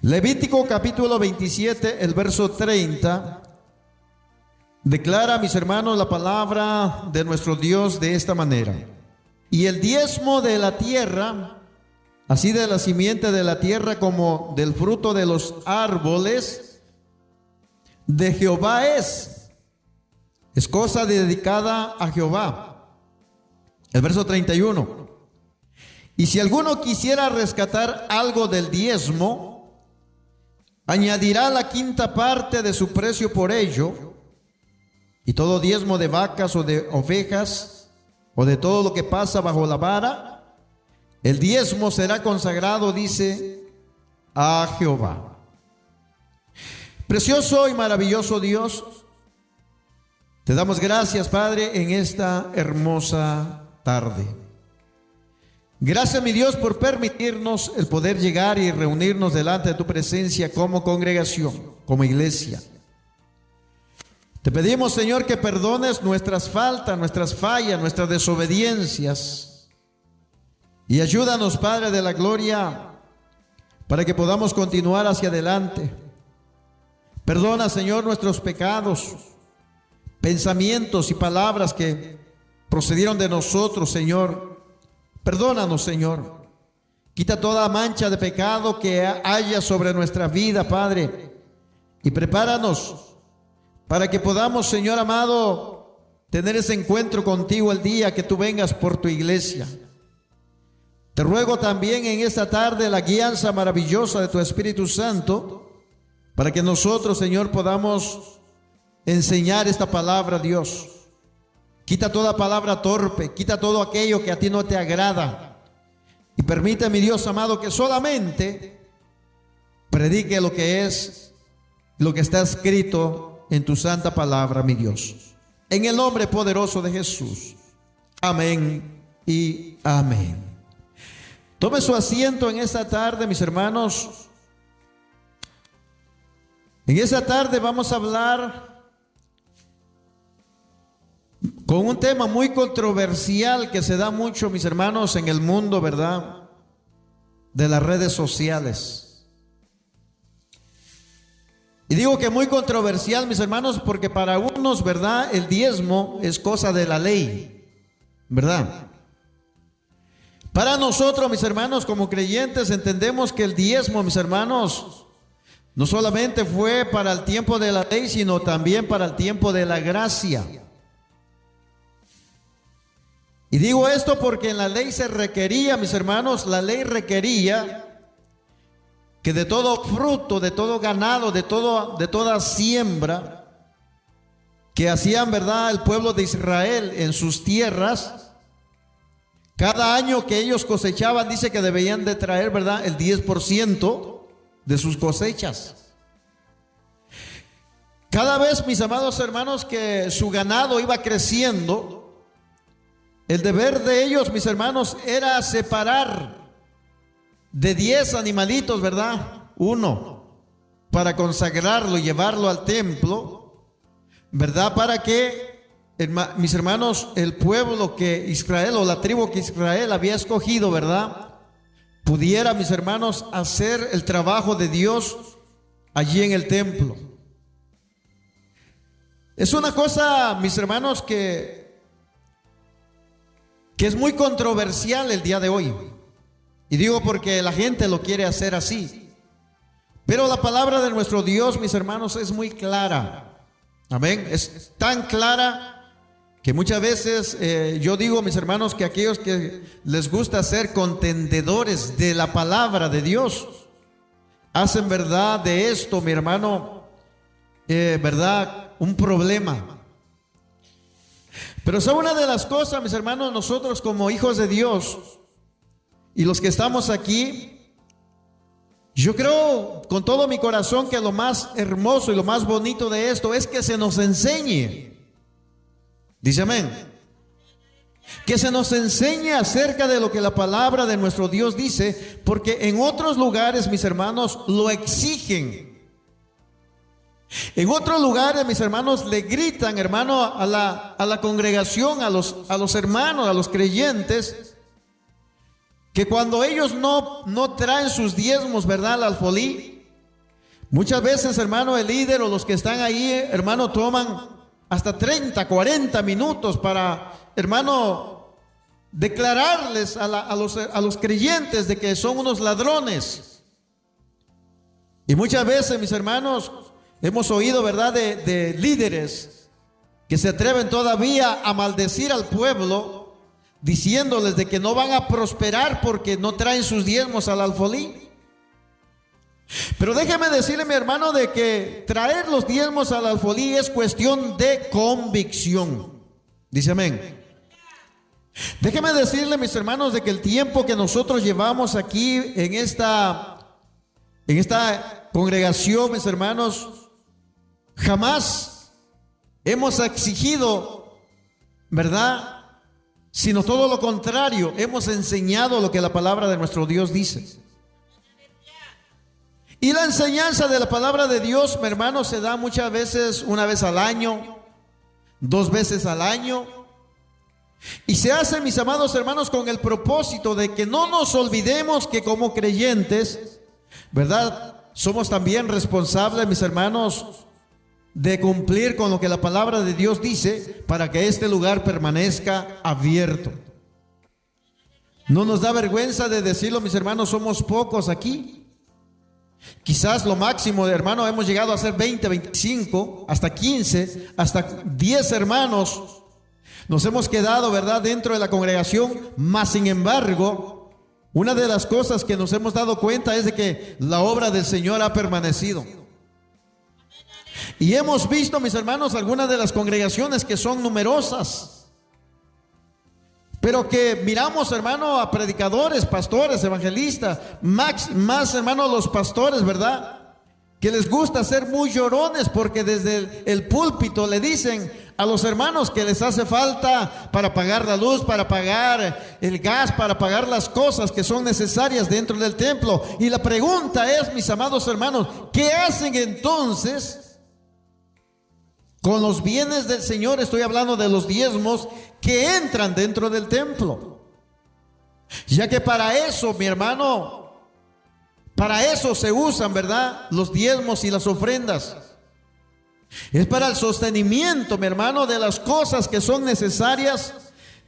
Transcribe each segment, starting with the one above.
Levítico capítulo 27, el verso 30, declara, mis hermanos, la palabra de nuestro Dios de esta manera. Y el diezmo de la tierra, así de la simiente de la tierra como del fruto de los árboles, de Jehová es cosa dedicada a Jehová. El verso 31. Y si alguno quisiera rescatar algo del diezmo, añadirá la quinta parte de su precio por ello, y todo diezmo de vacas o de ovejas, o de todo lo que pasa bajo la vara, el diezmo será consagrado, dice, a Jehová. Precioso y maravilloso Dios, te damos gracias, Padre, en esta hermosa tarde. Gracias, mi Dios, por permitirnos el poder llegar y reunirnos delante de tu presencia como congregación, como iglesia. Te pedimos, Señor, que perdones nuestras faltas, nuestras fallas, nuestras desobediencias. Y ayúdanos, Padre de la gloria, para que podamos continuar hacia adelante. Perdona, Señor, nuestros pecados, pensamientos y palabras que procedieron de nosotros, Señor. Perdónanos, Señor. Quita toda mancha de pecado que haya sobre nuestra vida, Padre. Y prepáranos para que podamos, Señor amado, tener ese encuentro contigo el día que tú vengas por tu iglesia. Te ruego también en esta tarde la guianza maravillosa de tu Espíritu Santo, para que nosotros, Señor, podamos enseñar esta palabra, Dios. Quita toda palabra torpe, quita todo aquello que a ti no te agrada. Y permite, mi Dios amado, que solamente predique lo que es, lo que está escrito en tu santa palabra, mi Dios. En el nombre poderoso de Jesús. Amén y amén. Tome su asiento en esta tarde, mis hermanos. En esta tarde vamos a hablar con un tema muy controversial que se da mucho, mis hermanos, en el mundo, ¿verdad?, de las redes sociales. Y digo que muy controversial, mis hermanos, porque para unos, ¿verdad?, el diezmo es cosa de la ley, ¿verdad? Para nosotros, mis hermanos, como creyentes, entendemos que el diezmo, mis hermanos, no solamente fue para el tiempo de la ley, sino también para el tiempo de la gracia. Y digo esto porque en la ley se requería, mis hermanos, la ley requería que de todo fruto, de todo ganado, de toda siembra que hacían, ¿verdad?, el pueblo de Israel en sus tierras, cada año que ellos cosechaban, dice que debían de traer, ¿verdad?, el 10% de sus cosechas. Cada vez, mis amados hermanos, que su ganado iba creciendo, el deber de ellos, mis hermanos, era separar de 10 animalitos, ¿verdad?, uno, para consagrarlo y llevarlo al templo, ¿verdad?, para que, mis hermanos, el pueblo que Israel, o la tribu que Israel había escogido, ¿verdad?, pudiera, mis hermanos, hacer el trabajo de Dios allí en el templo. Es una cosa, mis hermanos, que es muy controversial el día de hoy. Y digo porque la gente lo quiere hacer así. Pero la palabra de nuestro Dios, mis hermanos, es muy clara. Amén. Es tan clara que muchas veces yo digo, mis hermanos, que aquellos que les gusta ser contendedores de la palabra de Dios, hacen, verdad, de esto, mi hermano, verdad, un problema. Pero ¿sabe una de las cosas, mis hermanos? Nosotros como hijos de Dios y los que estamos aquí, yo creo con todo mi corazón que lo más hermoso y lo más bonito de esto es que se nos enseñe. Dice amén. Que se nos enseñe acerca de lo que la palabra de nuestro Dios dice, porque en otros lugares, mis hermanos, lo exigen. En otros lugares, mis hermanos, le gritan, hermano, a la congregación, a los hermanos, a los creyentes, que cuando ellos no traen sus diezmos, ¿verdad?, al alfolí, Muchas veces, hermano, el líder o los que están ahí, hermano, toman hasta 30, 40 minutos para, hermano, declararles a los creyentes de que son unos ladrones. Y muchas veces, mis hermanos, hemos oído, ¿verdad?, de líderes que se atreven todavía a maldecir al pueblo, diciéndoles de que no van a prosperar porque no traen sus diezmos al alfolí. Pero déjeme decirle, mi hermano, de que traer los diezmos al alfolí es cuestión de convicción. Dice amén. Déjeme decirle, mis hermanos, de que el tiempo que nosotros llevamos aquí en esta congregación, mis hermanos, jamás hemos exigido, ¿verdad?, sino todo lo contrario, hemos enseñado lo que la palabra de nuestro Dios dice. Y la enseñanza de la palabra de Dios, mi hermano, se da muchas veces, una vez al año, 2 veces al año. Y se hace, mis amados hermanos, con el propósito de que no nos olvidemos que como creyentes, ¿verdad?, somos también responsables, mis hermanos, de cumplir con lo que la palabra de Dios dice para que este lugar permanezca abierto. No nos da vergüenza de decirlo, mis hermanos, somos pocos aquí. Quizás lo máximo, hermano, hemos llegado a ser 20, 25, hasta 15, hasta 10 hermanos. Nos hemos quedado, ¿verdad?, dentro de la congregación, mas sin embargo, una de las cosas que nos hemos dado cuenta es de que la obra del Señor ha permanecido. Y hemos visto, mis hermanos, algunas de las congregaciones que son numerosas, pero que miramos, hermano, a predicadores, pastores, evangelistas, más hermano, los pastores, ¿verdad?, que les gusta ser muy llorones porque desde el púlpito le dicen a los hermanos que les hace falta para pagar la luz, para pagar el gas, para pagar las cosas que son necesarias dentro del templo. Y la pregunta es, mis amados hermanos, ¿qué hacen entonces con los bienes del Señor? Estoy hablando de los diezmos que entran dentro del templo. Ya que para eso, mi hermano, para eso se usan, ¿verdad?, los diezmos y las ofrendas. Es para el sostenimiento, mi hermano, de las cosas que son necesarias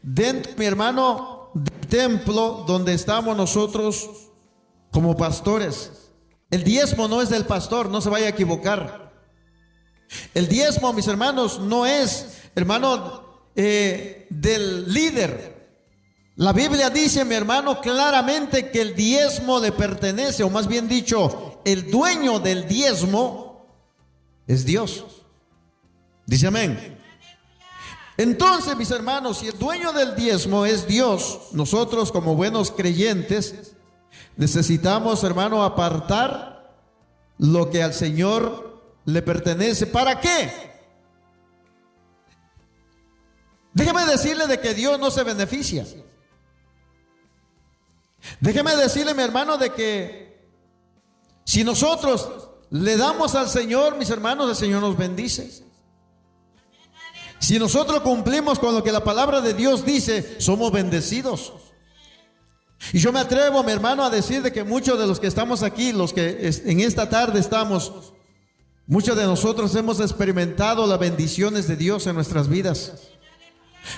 dentro, mi hermano, del templo donde estamos nosotros como pastores. El diezmo no es del pastor, no se vaya a equivocar. El diezmo, mis hermanos, no es, hermano, del líder. La Biblia dice, mi hermano, claramente que el diezmo le pertenece, o más bien dicho, el dueño del diezmo es Dios. Dice amén. Entonces, mis hermanos, si el dueño del diezmo es Dios, nosotros como buenos creyentes necesitamos, hermano, apartar lo que al Señor le pertenece. ¿Para qué? Déjeme decirle de que Dios no se beneficia. Déjeme decirle, mi hermano, de que si nosotros le damos al Señor, mis hermanos, el Señor nos bendice. Si nosotros cumplimos con lo que la palabra de Dios dice, somos bendecidos. Y yo me atrevo, mi hermano, a decir de que muchos de los que estamos aquí, los que en esta tarde estamos, muchos de nosotros hemos experimentado las bendiciones de Dios en nuestras vidas.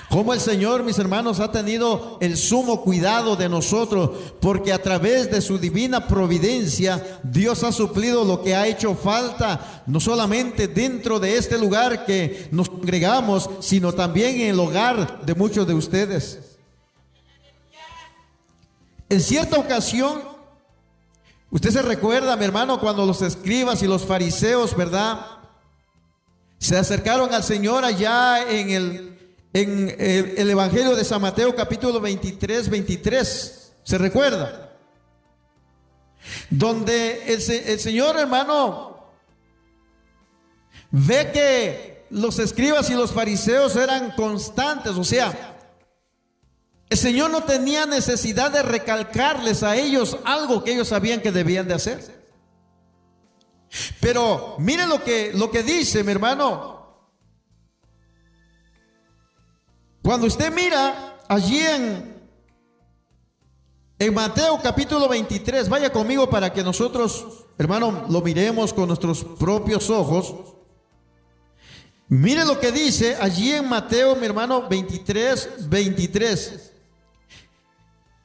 Como el Señor, mis hermanos, ha tenido el sumo cuidado de nosotros, porque a través de su divina providencia Dios ha suplido lo que ha hecho falta, no solamente dentro de este lugar que nos congregamos, sino también en el hogar de muchos de ustedes. En cierta ocasión, usted se recuerda, mi hermano, cuando los escribas y los fariseos, ¿verdad?, se acercaron al Señor allá en el Evangelio de San Mateo capítulo 23. ¿Se recuerda? Donde el Señor, hermano, ve que los escribas y los fariseos eran constantes. O sea, el Señor no tenía necesidad de recalcarles a ellos algo que ellos sabían que debían de hacer. Pero miren lo que dice, mi hermano. Cuando usted mira allí en En Mateo capítulo 23, vaya conmigo para que nosotros, hermano, lo miremos con nuestros propios ojos. Mire lo que dice allí en Mateo, mi hermano, 23.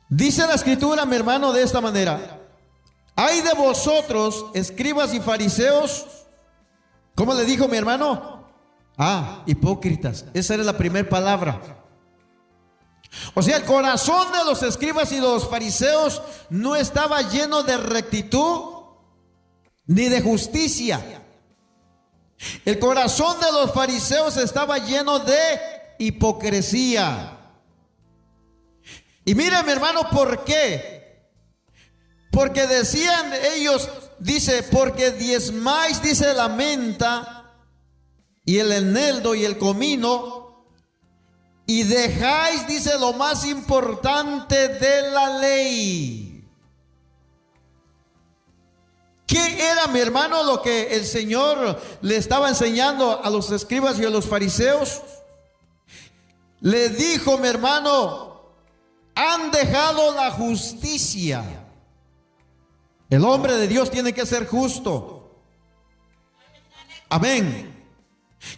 Dice la escritura, mi hermano, de esta manera: ay de vosotros, escribas y fariseos. ¿Cómo le dijo mi hermano? Hipócritas. Esa era la primera palabra. O sea, el corazón de los escribas y de los fariseos no estaba lleno de rectitud ni de justicia. El corazón de los fariseos estaba lleno de hipocresía. Y mira, mi hermano, ¿por qué? Porque decían ellos, dice, porque diezmáis, dice, la menta y el eneldo y el comino, y dejáis, dice, lo más importante de la ley. ¿Qué era, mi hermano, lo que el Señor le estaba enseñando a los escribas y a los fariseos? Le dijo, mi hermano, han dejado la justicia. El hombre de Dios tiene que ser justo. Amén.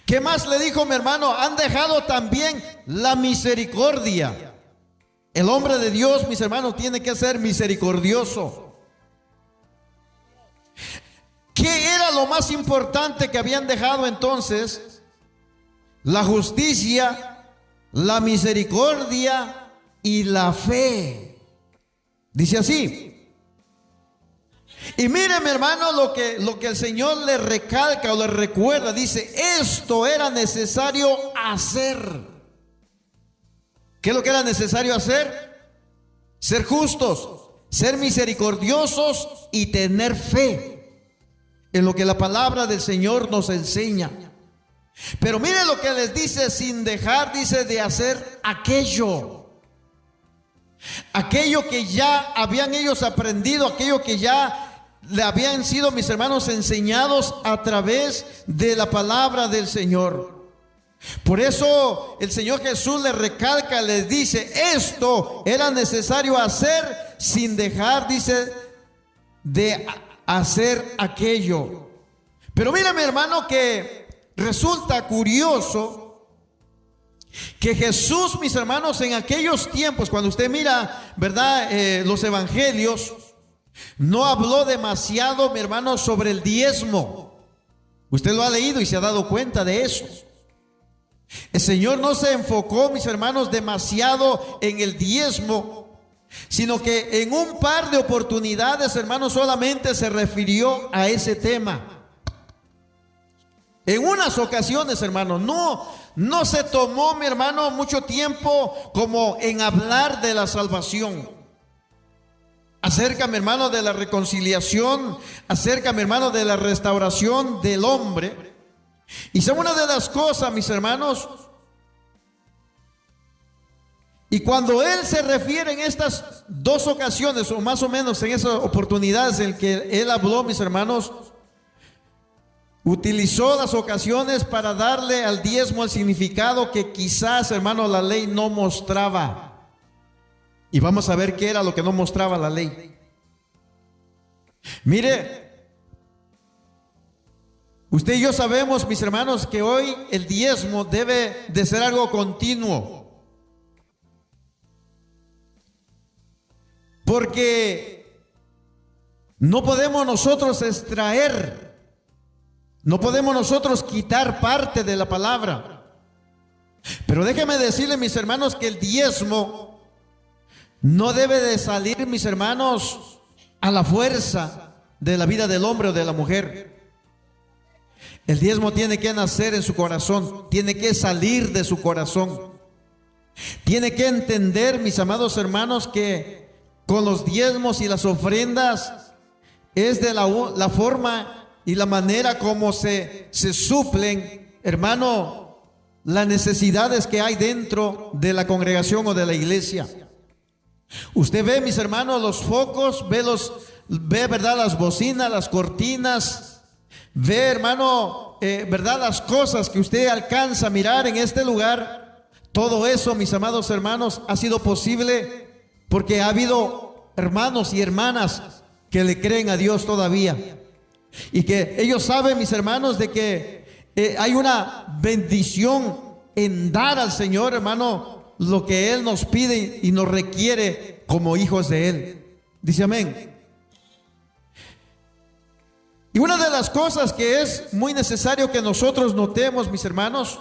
¿Qué más le dijo, mi hermano? Han dejado también la misericordia. El hombre de Dios, mis hermanos, tiene que ser misericordioso. ¿Qué era lo más importante que habían dejado entonces? La justicia, la misericordia y la fe. Dice así. Y mire, mi hermano, lo que el Señor le recalca o le recuerda. Dice, esto era necesario hacer. ¿Qué es lo que era necesario hacer? Ser justos, ser misericordiosos y tener fe en lo que la palabra del Señor nos enseña. Pero mire lo que les dice: sin dejar, dice, de hacer aquello que ya habían ellos aprendido, aquello que ya le habían sido, mis hermanos, enseñados a través de la palabra del Señor. Por eso el Señor Jesús les recalca, les dice, esto era necesario hacer sin dejar, dice, de hacer aquello. Pero mira, mi hermano, que resulta curioso que Jesús, mis hermanos, en aquellos tiempos, cuando usted mira, ¿verdad?, los evangelios, no habló demasiado, mi hermano, sobre el diezmo. Usted lo ha leído y se ha dado cuenta de eso. El Señor no se enfocó, mis hermanos, demasiado en el diezmo, sino que en un par de oportunidades, hermanos, solamente se refirió a ese tema. En unas ocasiones, hermano, no se tomó, mi hermano, mucho tiempo como en hablar de la salvación. Acerca, mi hermano, de la reconciliación, acerca, mi hermano, de la restauración del hombre. Y son una de las cosas, mis hermanos. Y cuando él se refiere en estas dos ocasiones, o más o menos en esas oportunidades en que él habló, mis hermanos, utilizó las ocasiones para darle al diezmo el significado que quizás, hermano, la ley no mostraba. Y vamos a ver qué era lo que no mostraba la ley. Mire, usted y yo sabemos, mis hermanos, que hoy el diezmo debe de ser algo continuo. Porque no podemos nosotros extraer, no podemos nosotros quitar parte de la palabra. Pero déjeme decirle, mis hermanos, que el diezmo no debe de salir, mis hermanos, a la fuerza de la vida del hombre o de la mujer. El diezmo tiene que nacer en su corazón, tiene que salir de su corazón. Tiene que entender, mis amados hermanos, que con los diezmos y las ofrendas es de la forma y la manera como se suplen, hermano, las necesidades que hay dentro de la congregación o de la iglesia. Usted ve, mis hermanos, los focos, ve, verdad, las bocinas, las cortinas, ve, hermano, verdad, las cosas que usted alcanza a mirar en este lugar. Todo eso, mis amados hermanos, ha sido posible porque ha habido hermanos y hermanas que le creen a Dios todavía. Y que ellos saben, mis hermanos, de que hay una bendición en dar al Señor, hermano, lo que Él nos pide y nos requiere como hijos de Él. Dice amén. Y una de las cosas que es muy necesario que nosotros notemos, mis hermanos,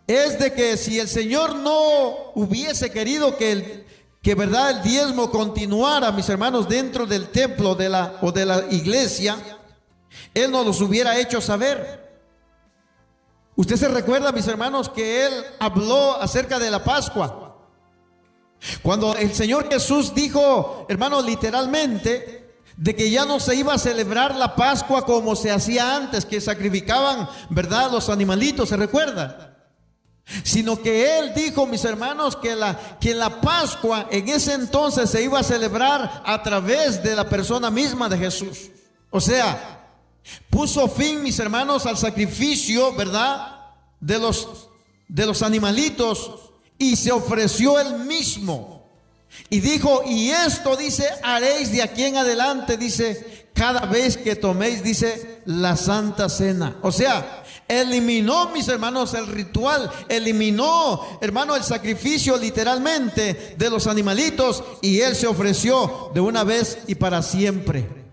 es de que si el Señor no hubiese querido que verdad el diezmo continuara, mis hermanos, dentro del templo o de la iglesia, Él nos los hubiera hecho saber. Usted se recuerda, mis hermanos, que Él habló acerca de la Pascua. Cuando el Señor Jesús dijo, hermano, literalmente, de que ya no se iba a celebrar la Pascua como se hacía antes, que sacrificaban, ¿verdad?, los animalitos, ¿se recuerda? Sino que Él dijo, mis hermanos, que la Pascua en ese entonces se iba a celebrar a través de la persona misma de Jesús. O sea, puso fin, mis hermanos, al sacrificio, ¿verdad?, de los animalitos, y se ofreció Él mismo. Y dijo, y esto, dice, haréis de aquí en adelante, dice, cada vez que toméis, dice, la Santa Cena. O sea, eliminó, mis hermanos, el ritual, eliminó, hermano, el sacrificio literalmente de los animalitos, y Él se ofreció de una vez y para siempre.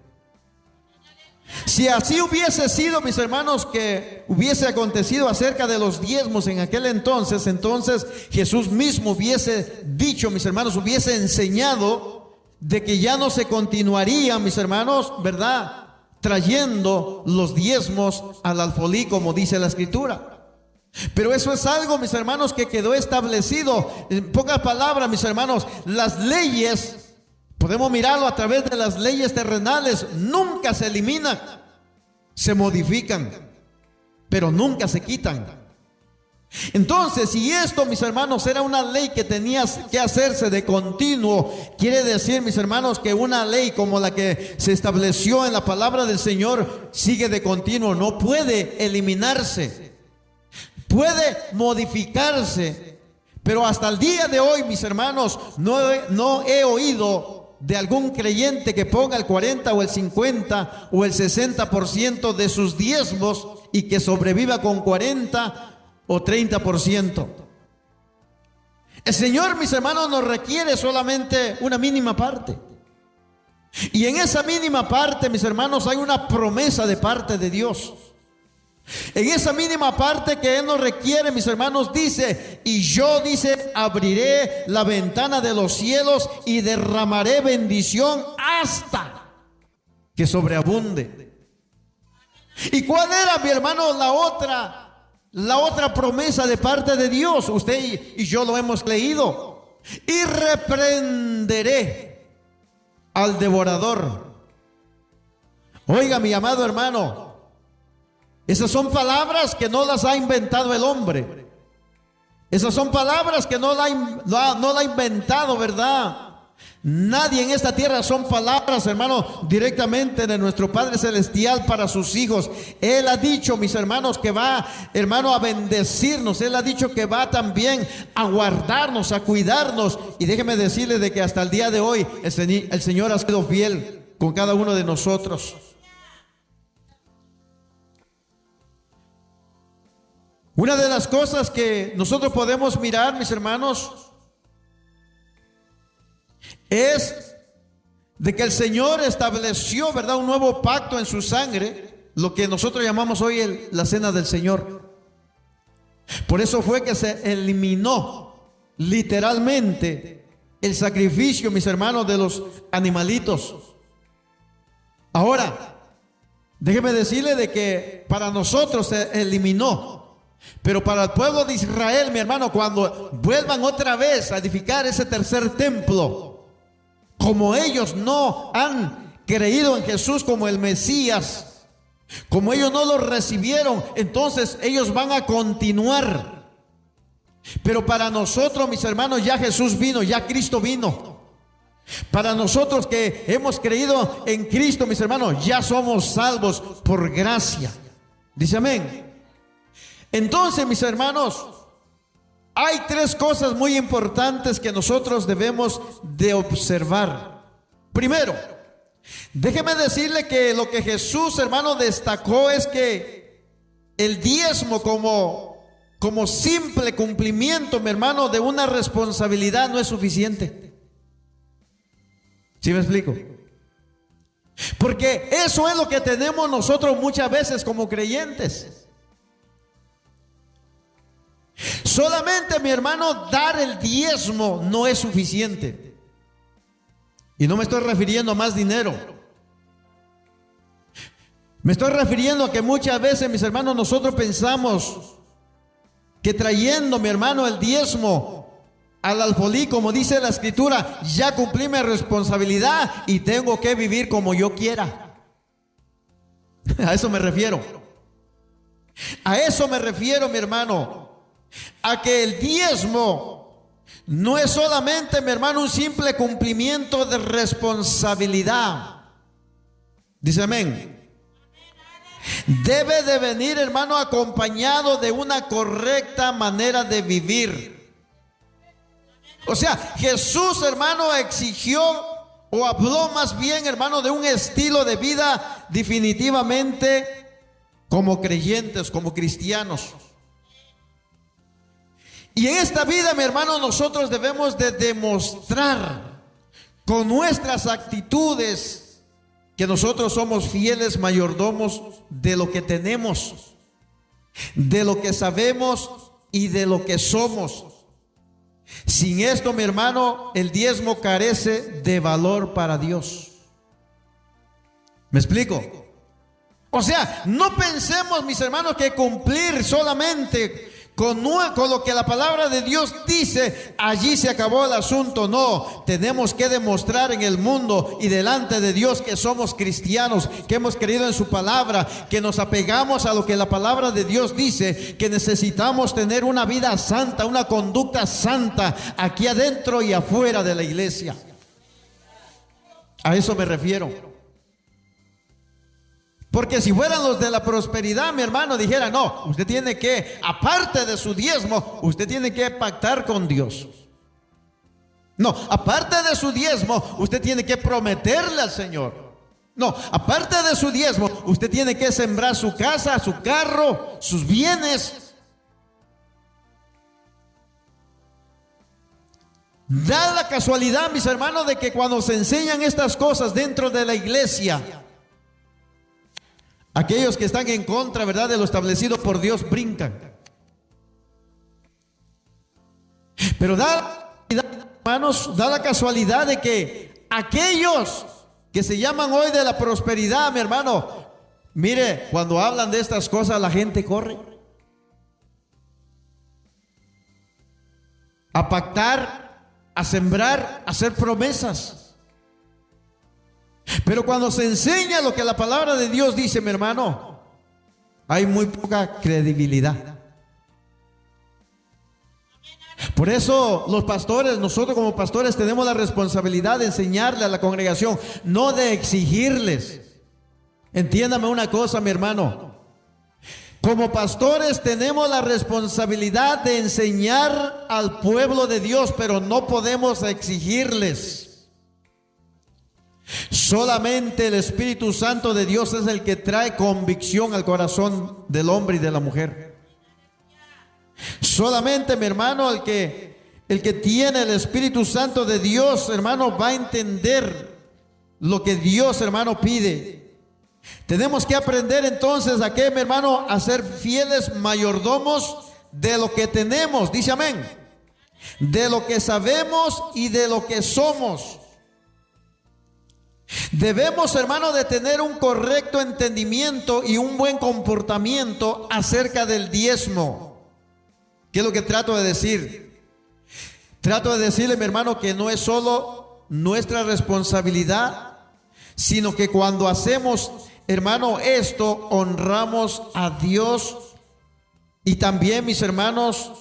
Si así hubiese sido, mis hermanos, que hubiese acontecido acerca de los diezmos en aquel entonces Jesús mismo hubiese dicho, mis hermanos, hubiese enseñado de que ya no se continuaría, mis hermanos, ¿verdad?, trayendo los diezmos al alfolí, como dice la Escritura. Pero eso es algo, mis hermanos, que quedó establecido. En pocas palabras, mis hermanos, las leyes, podemos mirarlo a través de las leyes terrenales, nunca se eliminan, se modifican, pero nunca se quitan. Entonces, si esto, mis hermanos, era una ley que tenía que hacerse de continuo, quiere decir, mis hermanos, que una ley como la que se estableció en la palabra del Señor sigue de continuo, no puede eliminarse, puede modificarse. Pero hasta el día de hoy, mis hermanos, no he oído de algún creyente que ponga el 40 o el 50 o el 60% de sus diezmos y que sobreviva con 40 o 30%. El Señor, mis hermanos, nos requiere solamente una mínima parte. Y en esa mínima parte, mis hermanos, hay una promesa de parte de Dios. En esa mínima parte que Él nos requiere, mis hermanos, dice, y yo, dice, abriré la ventana de los cielos y derramaré bendición hasta que sobreabunde. ¿Y cuál era, mi hermano, la otra promesa de parte de Dios? Usted y yo lo hemos leído. Y reprenderé al devorador. Oiga, mi amado hermano, esas son palabras que no las ha inventado el hombre. Esas son palabras que no la ha inventado, ¿verdad?, nadie en esta tierra. Son palabras, hermano, directamente de nuestro Padre Celestial para sus hijos. Él ha dicho, mis hermanos, que va, hermano, a bendecirnos. Él ha dicho que va también a guardarnos, a cuidarnos. Y déjeme decirle de que hasta el día de hoy el Señor ha sido fiel con cada uno de nosotros. Una de las cosas que nosotros podemos mirar, mis hermanos, es de que el Señor estableció, ¿verdad?, un nuevo pacto en su sangre, lo que nosotros llamamos hoy la cena del Señor. Por eso fue que se eliminó literalmente el sacrificio, mis hermanos, de los animalitos. Ahora, déjeme decirle de que para nosotros se eliminó. Pero para el pueblo de Israel, mi hermano, cuando vuelvan otra vez a edificar ese tercer templo, como ellos no han creído en Jesús como el Mesías, como ellos no lo recibieron, entonces ellos van a continuar. Pero para nosotros, mis hermanos, ya Jesús vino, ya Cristo vino. Para nosotros que hemos creído en Cristo, mis hermanos, ya somos salvos por gracia. Dice amén. Entonces, mis hermanos, hay tres cosas muy importantes que nosotros debemos de observar. Primero, déjeme decirle que lo que Jesús, hermano, destacó es que el diezmo como simple cumplimiento, mi hermano, de una responsabilidad no es suficiente. ¿Sí me explico? Porque eso es lo que tenemos nosotros muchas veces como creyentes. Solamente, mi hermano, dar el diezmo no es suficiente. Y no me estoy refiriendo a más dinero. Me estoy refiriendo a que muchas veces, mis hermanos, nosotros pensamos que trayendo, mi hermano, el diezmo al alfolí, como dice la escritura, ya cumplí mi responsabilidad y tengo que vivir como yo quiera. A eso me refiero. A eso me refiero, mi hermano. A que el diezmo no es solamente, mi hermano, un simple cumplimiento de responsabilidad. Dice amén. Debe de venir, hermano, acompañado de una correcta manera de vivir. O sea, Jesús, hermano, exigió o habló más bien, hermano, de un estilo de vida definitivamente como creyentes, como cristianos. Y en esta vida, mi hermano, nosotros debemos de demostrar con nuestras actitudes que nosotros somos fieles mayordomos de lo que tenemos, de lo que sabemos y de lo que somos. Sin esto, mi hermano, el diezmo carece de valor para Dios. ¿Me explico? O sea, no pensemos, mis hermanos, que cumplir solamente con lo que la palabra de Dios dice, allí se acabó el asunto. No, tenemos que demostrar en el mundo y delante de Dios que somos cristianos, que hemos creído en su palabra, que nos apegamos a lo que la palabra de Dios dice, que necesitamos tener una vida santa, una conducta santa aquí adentro y afuera de la iglesia. A eso me refiero. Porque si fueran los de la prosperidad, mi hermano, dijera, no, usted tiene que, aparte de su diezmo, usted tiene que pactar con Dios. No, aparte de su diezmo, usted tiene que prometerle al Señor. No, aparte de su diezmo, usted tiene que sembrar su casa, su carro, sus bienes. Da la casualidad, mis hermanos, de que cuando se enseñan estas cosas dentro de la iglesia, aquellos que están en contra, ¿verdad?, de lo establecido por Dios brincan. Pero hermanos, da la casualidad de que aquellos que se llaman hoy de la prosperidad, mi hermano, mire, cuando hablan de estas cosas la gente corre a pactar, a sembrar, a hacer promesas. Pero cuando se enseña lo que la palabra de Dios dice, mi hermano, hay muy poca credibilidad. Por eso los pastores, nosotros como pastores tenemos la responsabilidad de enseñarle a la congregación, no de exigirles. Entiéndame una cosa, mi hermano. Como pastores tenemos la responsabilidad de enseñar al pueblo de Dios, pero no podemos exigirles. Solamente el Espíritu Santo de Dios es el que trae convicción al corazón del hombre y de la mujer. Solamente, mi hermano, el que tiene el Espíritu Santo de Dios, hermano, va a entender lo que Dios, hermano, pide. Tenemos que aprender entonces a qué, mi hermano, a ser fieles mayordomos de lo que tenemos. Dice amén. De lo que sabemos y de lo que somos. Debemos, hermano, de tener un correcto entendimiento y un buen comportamiento acerca del diezmo. ¿Qué es lo que trato de decir? Trato de decirle, mi hermano, que no es solo nuestra responsabilidad, sino que cuando hacemos, hermano, esto, honramos a Dios. Y también, mis hermanos,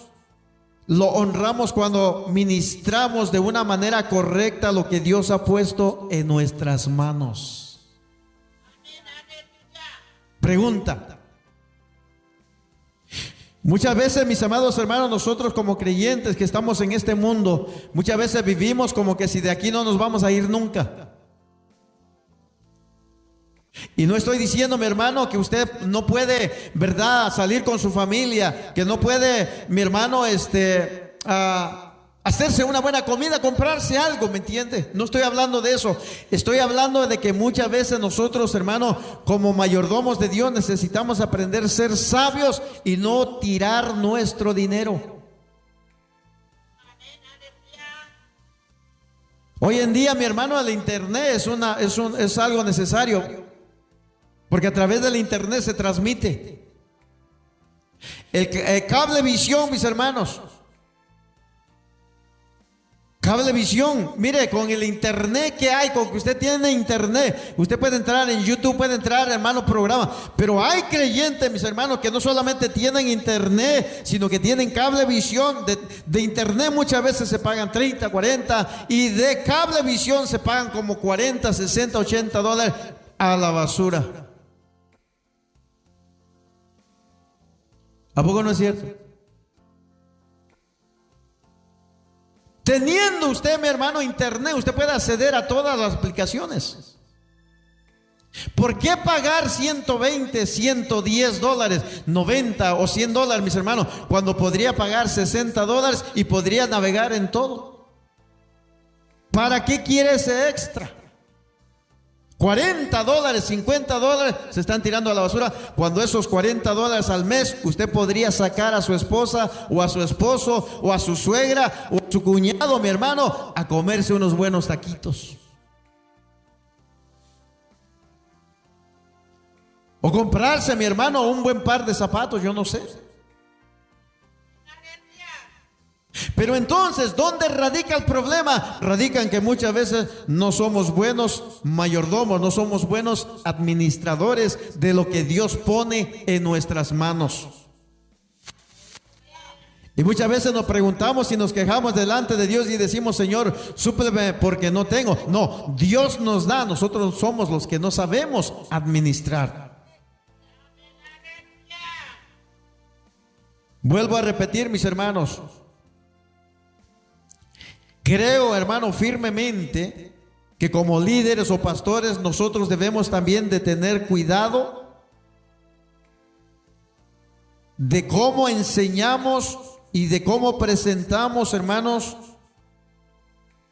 lo honramos cuando ministramos de una manera correcta lo que Dios ha puesto en nuestras manos. Pregunta. Muchas veces, mis amados hermanos, nosotros como creyentes que estamos en este mundo, muchas veces vivimos como que si de aquí no nos vamos a ir nunca. Y no estoy diciendo, mi hermano, que usted no puede, ¿verdad?, salir con su familia, que no puede, mi hermano, hacerse una buena comida, comprarse algo, ¿me entiende? No estoy hablando de eso. Estoy hablando de que muchas veces nosotros, hermano, como mayordomos de Dios, necesitamos aprender a ser sabios y no tirar nuestro dinero. Hoy en día, mi hermano, el internet es algo necesario, porque a través del internet se transmite. El cablevisión, mis hermanos. Cablevisión, mire, con el internet que hay, con que usted tiene internet, usted puede entrar en YouTube, puede entrar, hermano, programa. Pero hay creyentes, mis hermanos, que no solamente tienen internet, sino que tienen cablevisión. De internet muchas veces se pagan 30, 40, y de cablevisión se pagan como 40, 60, 80 dólares a la basura. ¿A poco no es cierto? Teniendo usted, mi hermano, internet, usted puede acceder a todas las aplicaciones. ¿Por qué pagar 120, 110 dólares, 90 o 100 dólares, mis hermanos, cuando podría pagar 60 dólares y podría navegar en todo? ¿Para qué quiere ese extra? 40 dólares, 50 dólares se están tirando a la basura, cuando esos 40 dólares al mes usted podría sacar a su esposa o a su esposo o a su suegra o a su cuñado, mi hermano, a comerse unos buenos taquitos. O comprarse, mi hermano, un buen par de zapatos, yo no sé. Pero entonces, ¿dónde radica el problema? Radica en que muchas veces no somos buenos mayordomos, no somos buenos administradores de lo que Dios pone en nuestras manos. Y muchas veces nos preguntamos y nos quejamos delante de Dios y decimos, Señor, súpleme porque no tengo. No, Dios nos da, nosotros somos los que no sabemos administrar. Vuelvo a repetir, mis hermanos. Creo, hermano, firmemente que como líderes o pastores nosotros debemos también de tener cuidado de cómo enseñamos y de cómo presentamos, hermanos,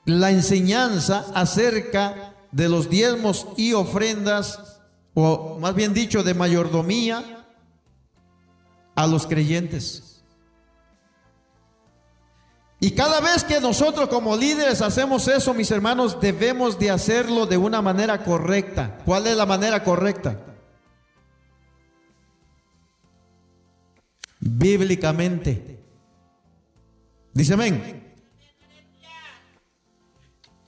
la enseñanza acerca de los diezmos y ofrendas, o más bien dicho, de mayordomía a los creyentes. Y cada vez que nosotros como líderes hacemos eso, mis hermanos, debemos de hacerlo de una manera correcta. ¿Cuál es la manera correcta? Bíblicamente. Dice amén.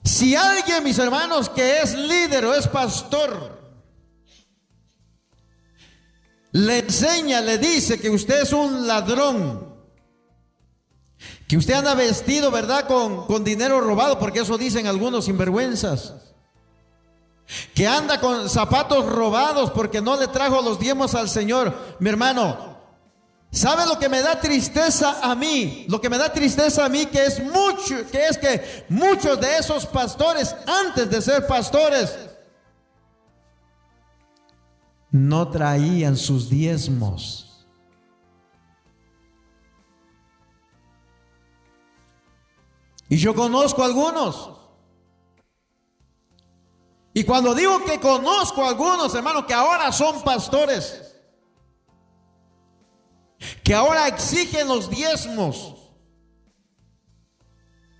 Si alguien, mis hermanos, que es líder o es pastor, le enseña, le dice que usted es un ladrón, que usted anda vestido, ¿verdad?, con dinero robado, porque eso dicen algunos sinvergüenzas, que anda con zapatos robados porque no le trajo los diezmos al Señor. Mi hermano, ¿sabe lo que me da tristeza a mí? Lo que me da tristeza a mí que es que muchos de esos pastores, antes de ser pastores, no traían sus diezmos. Y yo conozco a algunos. Y cuando digo que conozco a algunos, hermanos, que ahora son pastores, que ahora exigen los diezmos.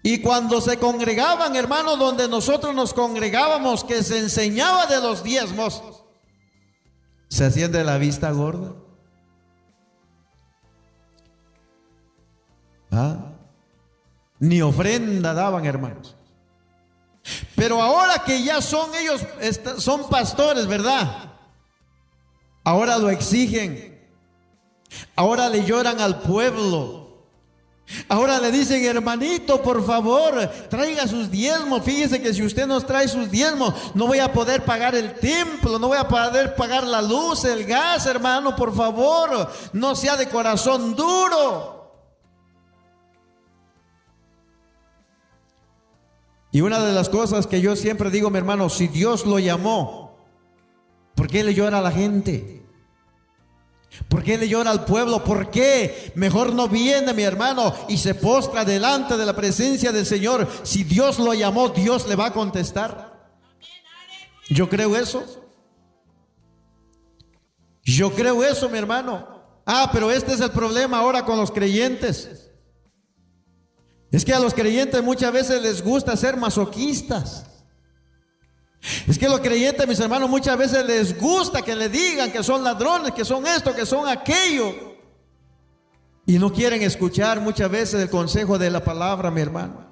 Y cuando se congregaban, hermanos, donde nosotros nos congregábamos, que se enseñaba de los diezmos, se hacían de la vista gorda. Ni ofrenda daban, hermanos. Pero ahora que ya son ellos, son pastores, ¿verdad? Ahora lo exigen. Ahora le lloran al pueblo. Ahora le dicen, hermanito, por favor, traiga sus diezmos. Fíjese que si usted nos trae sus diezmos, no voy a poder pagar el templo, no voy a poder pagar la luz, el gas, hermano, por favor, no sea de corazón duro. Y una de las cosas que yo siempre digo, mi hermano, si Dios lo llamó ¿Por qué le llora a la gente? ¿Por qué le llora al pueblo? ¿Por qué mejor no viene, mi hermano, y se postra delante de la presencia del Señor? Si Dios lo llamó, Dios le va a contestar. Yo creo eso. Yo creo eso, mi hermano. Pero este es el problema ahora con los creyentes. Es que a los creyentes muchas veces les gusta ser masoquistas. Es que los creyentes, mis hermanos, muchas veces les gusta que le digan que son ladrones, que son esto, que son aquello. Y no quieren escuchar muchas veces el consejo de la palabra, mi hermano.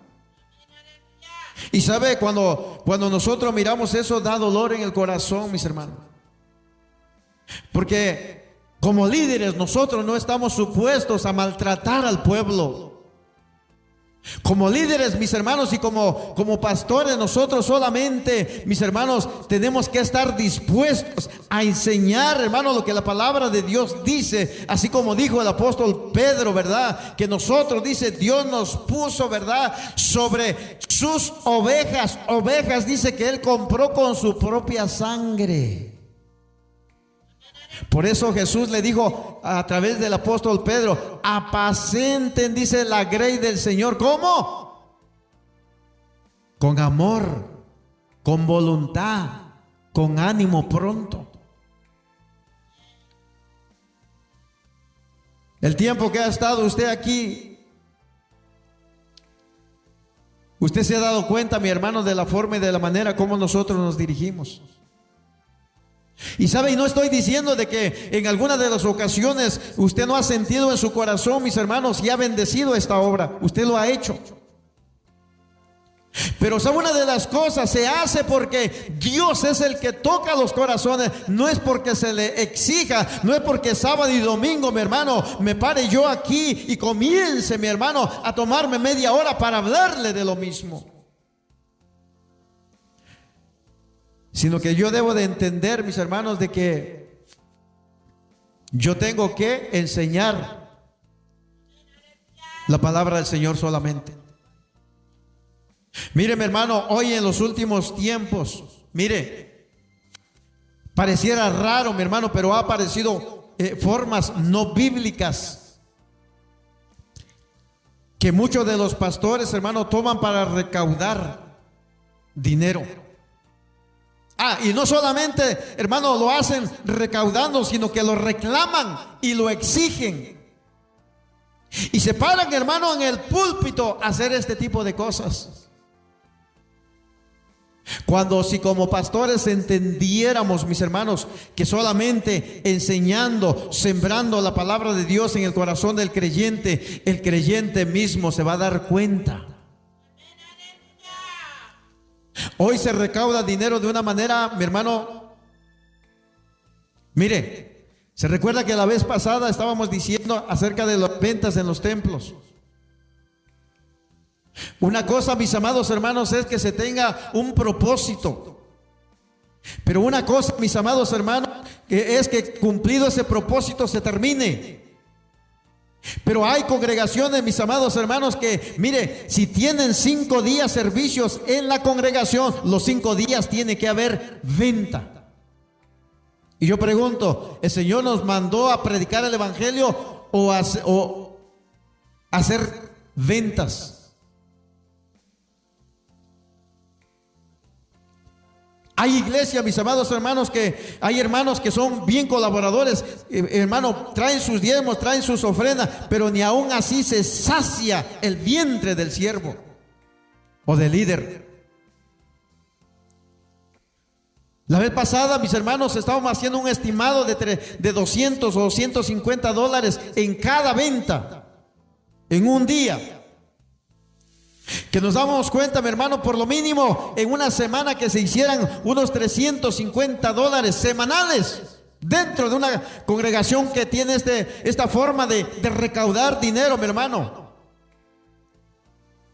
Y sabe, cuando nosotros miramos eso, da dolor en el corazón, mis hermanos. Porque como líderes nosotros no estamos supuestos a maltratar al pueblo. Como líderes, mis hermanos, y como pastores, nosotros solamente, mis hermanos, tenemos que estar dispuestos a enseñar, hermano, lo que la palabra de Dios dice. Así como dijo el apóstol Pedro, ¿verdad? Que nosotros, dice, Dios nos puso, ¿verdad?, sobre sus ovejas. Ovejas, dice, que Él compró con su propia sangre. Por eso Jesús le dijo a través del apóstol Pedro: apacenten, dice, la grey del Señor. ¿Cómo? Con amor, con voluntad, con ánimo pronto. El tiempo que ha estado usted aquí, usted se ha dado cuenta, mi hermano, de la forma y de la manera como nosotros nos dirigimos. Y sabe, y no estoy diciendo de que en alguna de las ocasiones usted no ha sentido en su corazón, mis hermanos, y ha bendecido esta obra. Usted lo ha hecho. Pero sabe, una de las cosas se hace porque Dios es el que toca los corazones. No es porque se le exija, no es porque sábado y domingo, mi hermano, me pare yo aquí y comience, mi hermano, a tomarme media hora para hablarle de lo mismo. Sino que yo debo de entender, mis hermanos, de que yo tengo que enseñar la palabra del Señor solamente. Mire, mi hermano, hoy en los últimos tiempos, mire, pareciera raro, mi hermano, pero ha aparecido formas no bíblicas que muchos de los pastores, hermano, toman para recaudar dinero. Y no solamente, hermano, lo hacen recaudando, sino que lo reclaman y lo exigen. Y se paran, hermano, en el púlpito a hacer este tipo de cosas. Cuando si como pastores entendiéramos, mis hermanos, que solamente enseñando, sembrando la palabra de Dios en el corazón del creyente, el creyente mismo se va a dar cuenta. Hoy se recauda dinero de una manera, mi hermano. Mire, se recuerda que la vez pasada estábamos diciendo acerca de las ventas en los templos. Una cosa, mis amados hermanos, es que se tenga un propósito. Pero una cosa, mis amados hermanos, es que cumplido ese propósito se termine. Pero hay congregaciones, mis amados hermanos, que mire, si tienen 5 días servicios en la congregación, los 5 días tiene que haber venta. Y yo pregunto, ¿el Señor nos mandó a predicar el evangelio o hacer ventas? Hay iglesias, mis amados hermanos, que hay hermanos que son bien colaboradores, hermano, traen sus diezmos, traen sus ofrendas, pero ni aún así se sacia el vientre del siervo o del líder. La vez pasada, mis hermanos, estábamos haciendo un estimado de 200 o 150 dólares en cada venta, en un día. Que nos damos cuenta, mi hermano, por lo mínimo en una semana que se hicieran unos 350 dólares semanales dentro de una congregación que tiene esta forma de recaudar dinero, mi hermano.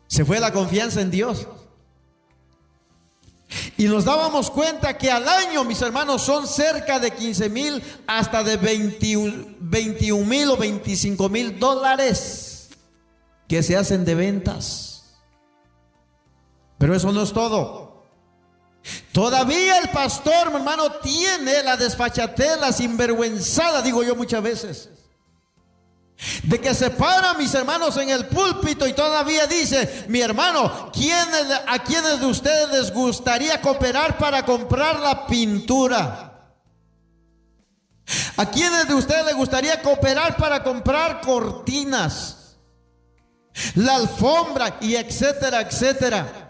Se fue la confianza en Dios. Y nos dábamos cuenta que al año, mis hermanos, son cerca de 15,000 hasta de 21,000 o 25,000 dólares que se hacen de ventas. Pero eso no es todo. Todavía el pastor, mi hermano, tiene la desfachatez, la sinvergüenzada, digo yo muchas veces, de que se para, mis hermanos, en el púlpito y todavía dice: mi hermano, ¿a quiénes de ustedes les gustaría cooperar para comprar la pintura? ¿A quiénes de ustedes les gustaría cooperar para comprar cortinas, la alfombra y etcétera, etcétera?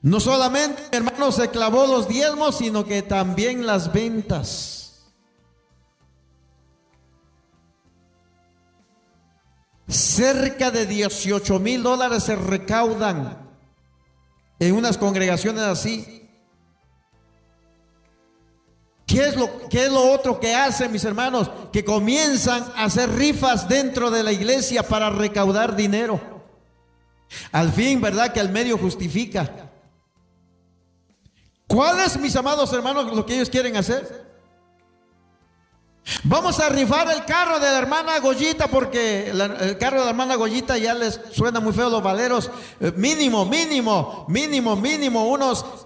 No solamente, hermano, se clavó los diezmos, sino que también las ventas. Cerca de $18,000 se recaudan en unas congregaciones así. ¿Qué es lo otro que hacen, mis hermanos? Que comienzan a hacer rifas dentro de la iglesia para recaudar dinero. Al fin, ¿verdad?, que el medio justifica. ¿Cuál es, mis amados hermanos, lo que ellos quieren hacer? Vamos a rifar el carro de la hermana Goyita, porque el carro de la hermana Goyita ya les suena muy feo los valeros. Mínimo unos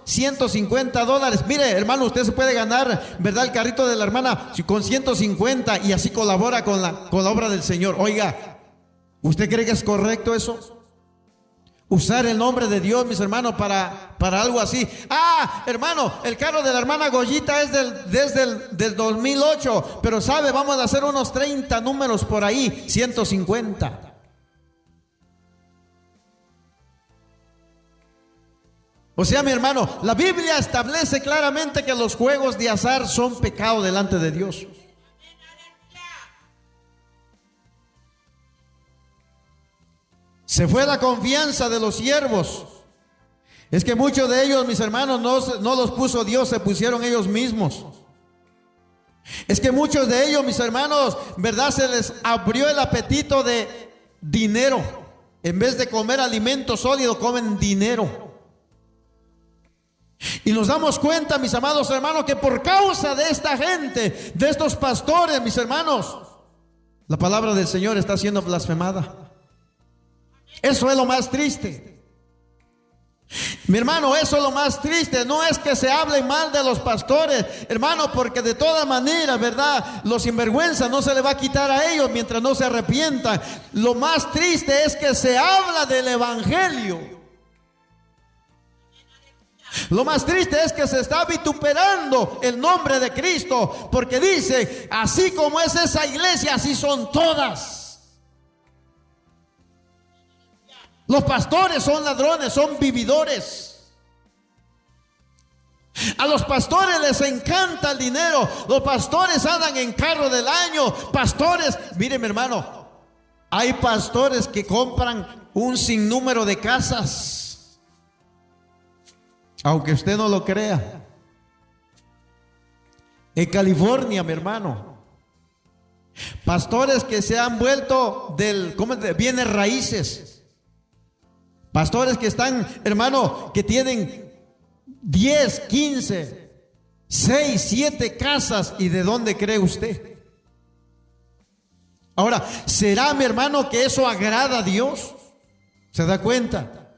$150. Mire, hermano, usted se puede ganar, ¿verdad?, el carrito de la hermana con 150 y así colabora con la obra del Señor. Oiga, ¿usted cree que es correcto eso? Usar el nombre de Dios, mis hermanos, para algo así. Hermano, el carro de la hermana Goyita es del 2008, pero sabe, vamos a hacer unos 30 números por ahí, 150. O sea, mi hermano, la Biblia establece claramente que los juegos de azar son pecado delante de Dios. Se fue la confianza de los siervos. Es que muchos de ellos, mis hermanos, no los puso Dios, se pusieron ellos mismos. Es que muchos de ellos, mis hermanos, ¿verdad?, se les abrió el apetito de dinero. En vez de comer alimento sólido, comen dinero. Y nos damos cuenta, mis amados hermanos, que por causa de esta gente, de estos pastores, mis hermanos, la palabra del Señor está siendo blasfemada. Eso es lo más triste. Mi hermano, eso es lo más triste. No es que se hable mal de los pastores, hermano, porque de todas maneras, ¿verdad?, los sinvergüenzas no se le va a quitar a ellos mientras no se arrepientan. Lo más triste es que se habla del evangelio. Lo más triste es que se está vituperando el nombre de Cristo, porque dice: así como es esa iglesia, así son todas. Los pastores son ladrones, son vividores. A los pastores les encanta el dinero. Los pastores andan en carro del año. Pastores, mire, mi hermano, hay pastores que compran un sinnúmero de casas, aunque usted no lo crea. En California, mi hermano, pastores que se han vuelto bienes raíces. Pastores que están, hermano, que tienen 10, 15, 6, 7 casas. ¿Y de dónde cree usted? Ahora, ¿será, mi hermano, que eso agrada a Dios? ¿Se da cuenta?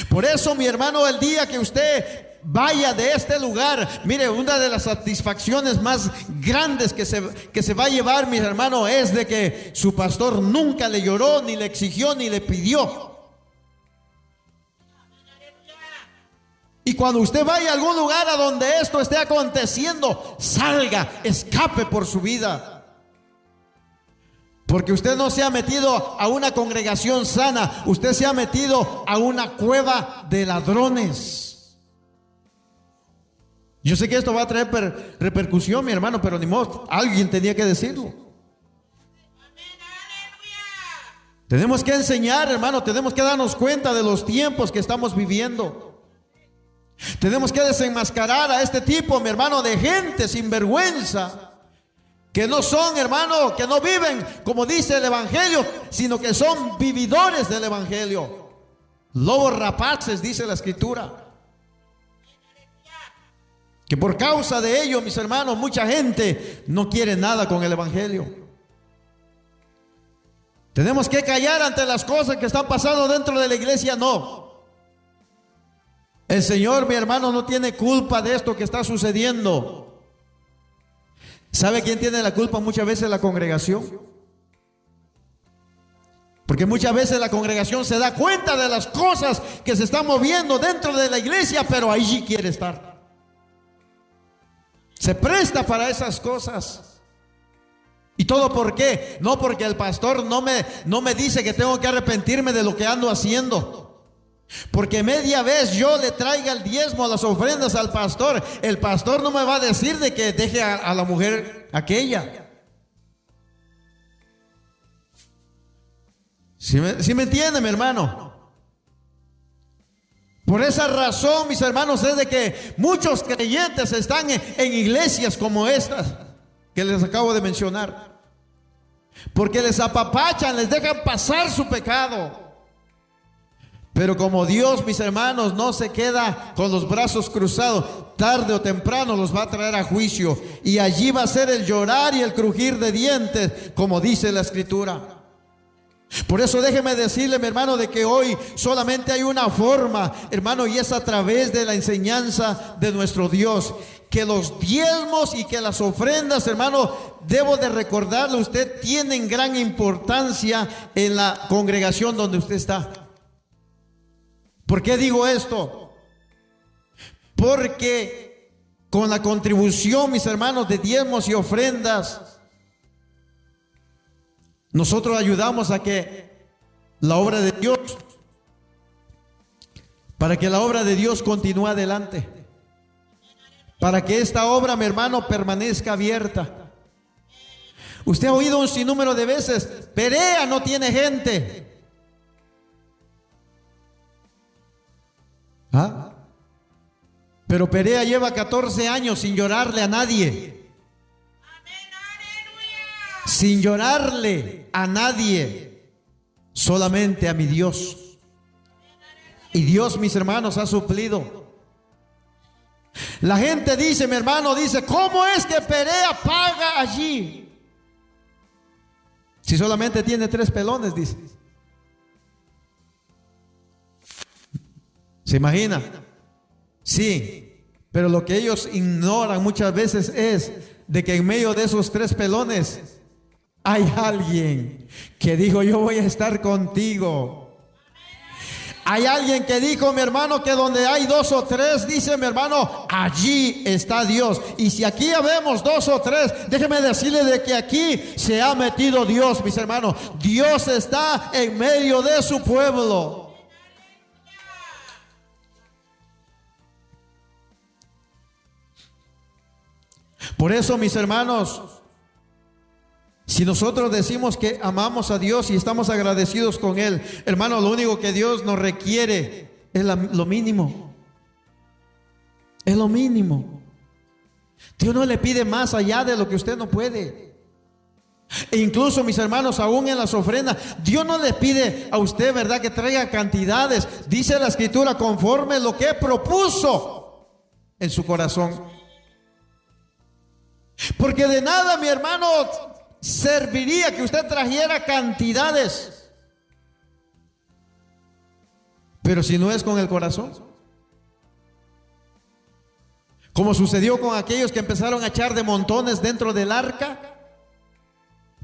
Por eso, mi hermano, el día que usted vaya de este lugar, mire, una de las satisfacciones más grandes que se va a llevar, mi hermano, es de que su pastor nunca le lloró, ni le exigió, ni le pidió. Y cuando usted vaya a algún lugar a donde esto esté aconteciendo, salga, escape por su vida. Porque usted no se ha metido a una congregación sana, usted se ha metido a una cueva de ladrones. Yo sé que esto va a traer repercusión, mi hermano, pero ni modo, alguien tenía que decirlo. Tenemos que enseñar, hermano, tenemos que darnos cuenta de los tiempos que estamos viviendo. Tenemos que desenmascarar a este tipo, mi hermano, de gente sin vergüenza, que no son, hermano, que no viven como dice el evangelio, sino que son vividores del evangelio. Lobos rapaces, dice la escritura. Que por causa de ello, mis hermanos, mucha gente no quiere nada con el evangelio. Tenemos que callar ante las cosas que están pasando dentro de la iglesia, no. El Señor, mi hermano, no tiene culpa de esto que está sucediendo. ¿Sabe quién tiene la culpa? Muchas veces la congregación. Porque muchas veces la congregación se da cuenta de las cosas que se están moviendo dentro de la iglesia, pero allí quiere estar. Se presta para esas cosas. ¿Y todo por qué? No porque el pastor no me dice que tengo que arrepentirme de lo que ando haciendo. Porque media vez yo le traiga el diezmo, las ofrendas al pastor, el pastor no me va a decir de que deje a la mujer aquella. ¿Sí me entiende, mi hermano? Por esa razón, mis hermanos, es de que muchos creyentes están en iglesias como estas que les acabo de mencionar. Porque les apapachan, les dejan pasar su pecado. Pero como Dios, mis hermanos, no se queda con los brazos cruzados, tarde o temprano los va a traer a juicio. Y allí va a ser el llorar y el crujir de dientes, como dice la Escritura. Por eso déjeme decirle, mi hermano, de que hoy solamente hay una forma, hermano, y es a través de la enseñanza de nuestro Dios. Que los diezmos y que las ofrendas, hermano, debo de recordarle, usted tienen gran importancia en la congregación donde usted está. ¿Por qué digo esto? Porque con la contribución, mis hermanos, de diezmos y ofrendas, nosotros ayudamos a que la obra de Dios, para que la obra de Dios continúe adelante, para que esta obra, mi hermano, permanezca abierta. Usted ha oído un sinnúmero de veces: Perea no tiene gente. ¿Ah? Pero Perea lleva 14 años sin llorarle a nadie. Sin llorarle a nadie, solamente a mi Dios. Y Dios, mis hermanos, ha suplido. La gente dice, mi hermano, dice: ¿cómo es que Perea paga allí? Si solamente tiene 3 pelones, dice. ¿Se imagina? Sí, pero lo que ellos ignoran muchas veces es de que en medio de esos 3 pelones hay alguien que dijo: yo voy a estar contigo. Hay alguien que dijo, mi hermano, que donde hay 2 o 3, dice mi hermano, allí está Dios. Y si aquí ya vemos 2 o 3, déjeme decirle de que aquí se ha metido Dios, mis hermanos. Dios está en medio de su pueblo. Por eso, mis hermanos, si nosotros decimos que amamos a Dios y estamos agradecidos con Él, hermano, lo único que Dios nos requiere es lo mínimo. Es lo mínimo. Dios no le pide más allá de lo que usted no puede. E incluso, mis hermanos, aún en las ofrendas, Dios no le pide a usted, ¿verdad?, que traiga cantidades. Dice la Escritura: conforme lo que propuso en su corazón. Porque de nada, mi hermano, serviría que usted trajera cantidades, pero si no es con el corazón, como sucedió con aquellos que empezaron a echar de montones dentro del arca,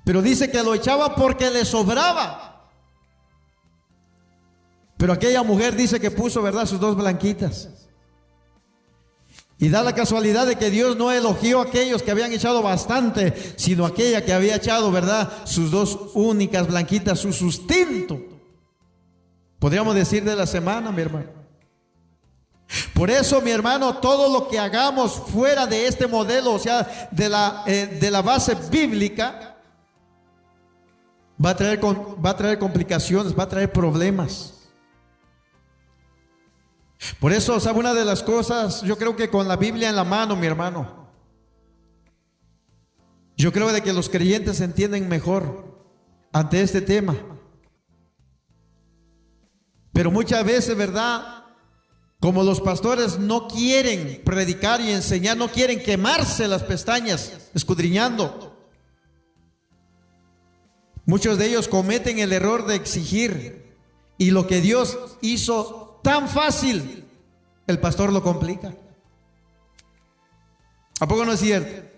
pero dice que lo echaba porque le sobraba. Pero aquella mujer dice que puso, ¿verdad?, sus 2 blanquitas. Y da la casualidad de que Dios no elogió a aquellos que habían echado bastante, sino aquella que había echado, ¿verdad?, sus 2 únicas blanquitas, su sustento, podríamos decir, de la semana, mi hermano. Por eso, mi hermano, todo lo que hagamos fuera de este modelo, o sea, de la base bíblica, va a traer complicaciones, va a traer problemas. Por eso, ¿sabe una de las cosas? Yo creo que con la Biblia en la mano, mi hermano, yo creo de que los creyentes se entienden mejor ante este tema. Pero muchas veces, ¿verdad?, como los pastores no quieren predicar y enseñar, no quieren quemarse las pestañas escudriñando, muchos de ellos cometen el error de exigir, y lo que Dios hizo tan fácil, el pastor lo complica. ¿A poco no es cierto?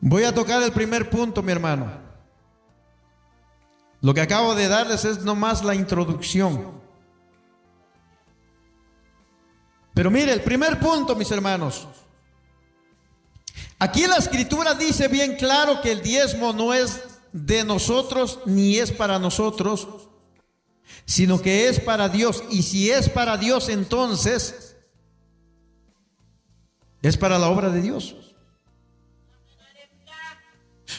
Voy a tocar el primer punto, mi hermano. Lo que acabo de darles es nomás la introducción. Pero mire, el primer punto, mis hermanos. Aquí la escritura dice bien claro que el diezmo no es de nosotros ni es para nosotros, sino que es para Dios. Y si es para Dios, entonces es para la obra de Dios.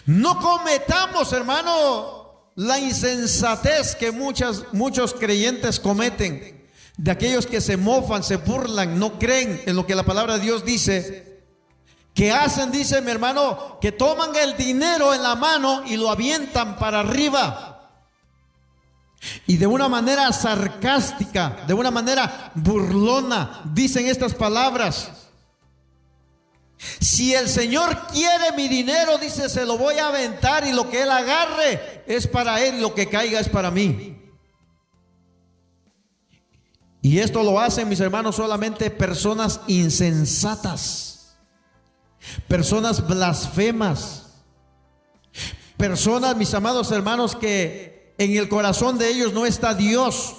No cometamos, hermano, la insensatez que muchos creyentes cometen, de aquellos que se mofan, se burlan, no creen en lo que la palabra de Dios dice. Que hacen, dice mi hermano, que toman el dinero en la mano y lo avientan para arriba. Y de una manera sarcástica, de una manera burlona, dicen estas palabras: si el Señor quiere mi dinero, dice, se lo voy a aventar, y lo que Él agarre es para Él, y lo que caiga es para mí. Y esto lo hacen, mis hermanos, solamente personas insensatas, personas blasfemas, personas, mis amados hermanos, que en el corazón de ellos no está Dios,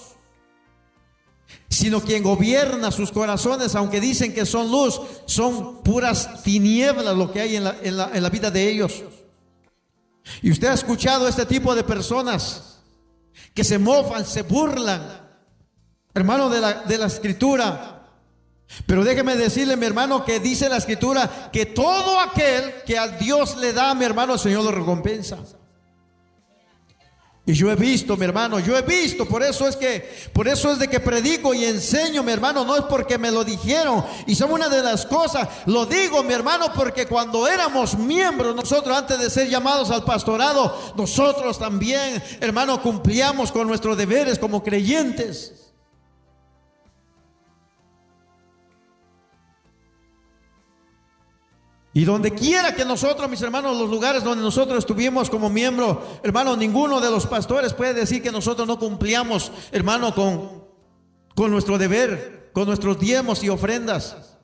sino quien gobierna sus corazones, aunque dicen que son luz, son puras tinieblas lo que hay en la vida de ellos. Y usted ha escuchado este tipo de personas que se mofan, se burlan, hermano, de la escritura. Pero déjeme decirle, mi hermano, que dice la escritura que todo aquel que a Dios le da, mi hermano, el Señor lo recompensa. Y yo he visto, mi hermano, por eso es de que predico y enseño, mi hermano, no es porque me lo dijeron. Y son una de las cosas, lo digo, mi hermano, porque cuando éramos miembros, nosotros antes de ser llamados al pastorado, nosotros también, hermano, cumplíamos con nuestros deberes como creyentes. Y donde quiera que nosotros, mis hermanos, los lugares donde nosotros estuvimos como miembro, hermano, ninguno de los pastores puede decir que nosotros no cumplíamos, hermano, con nuestro deber, con nuestros diezmos y ofrendas.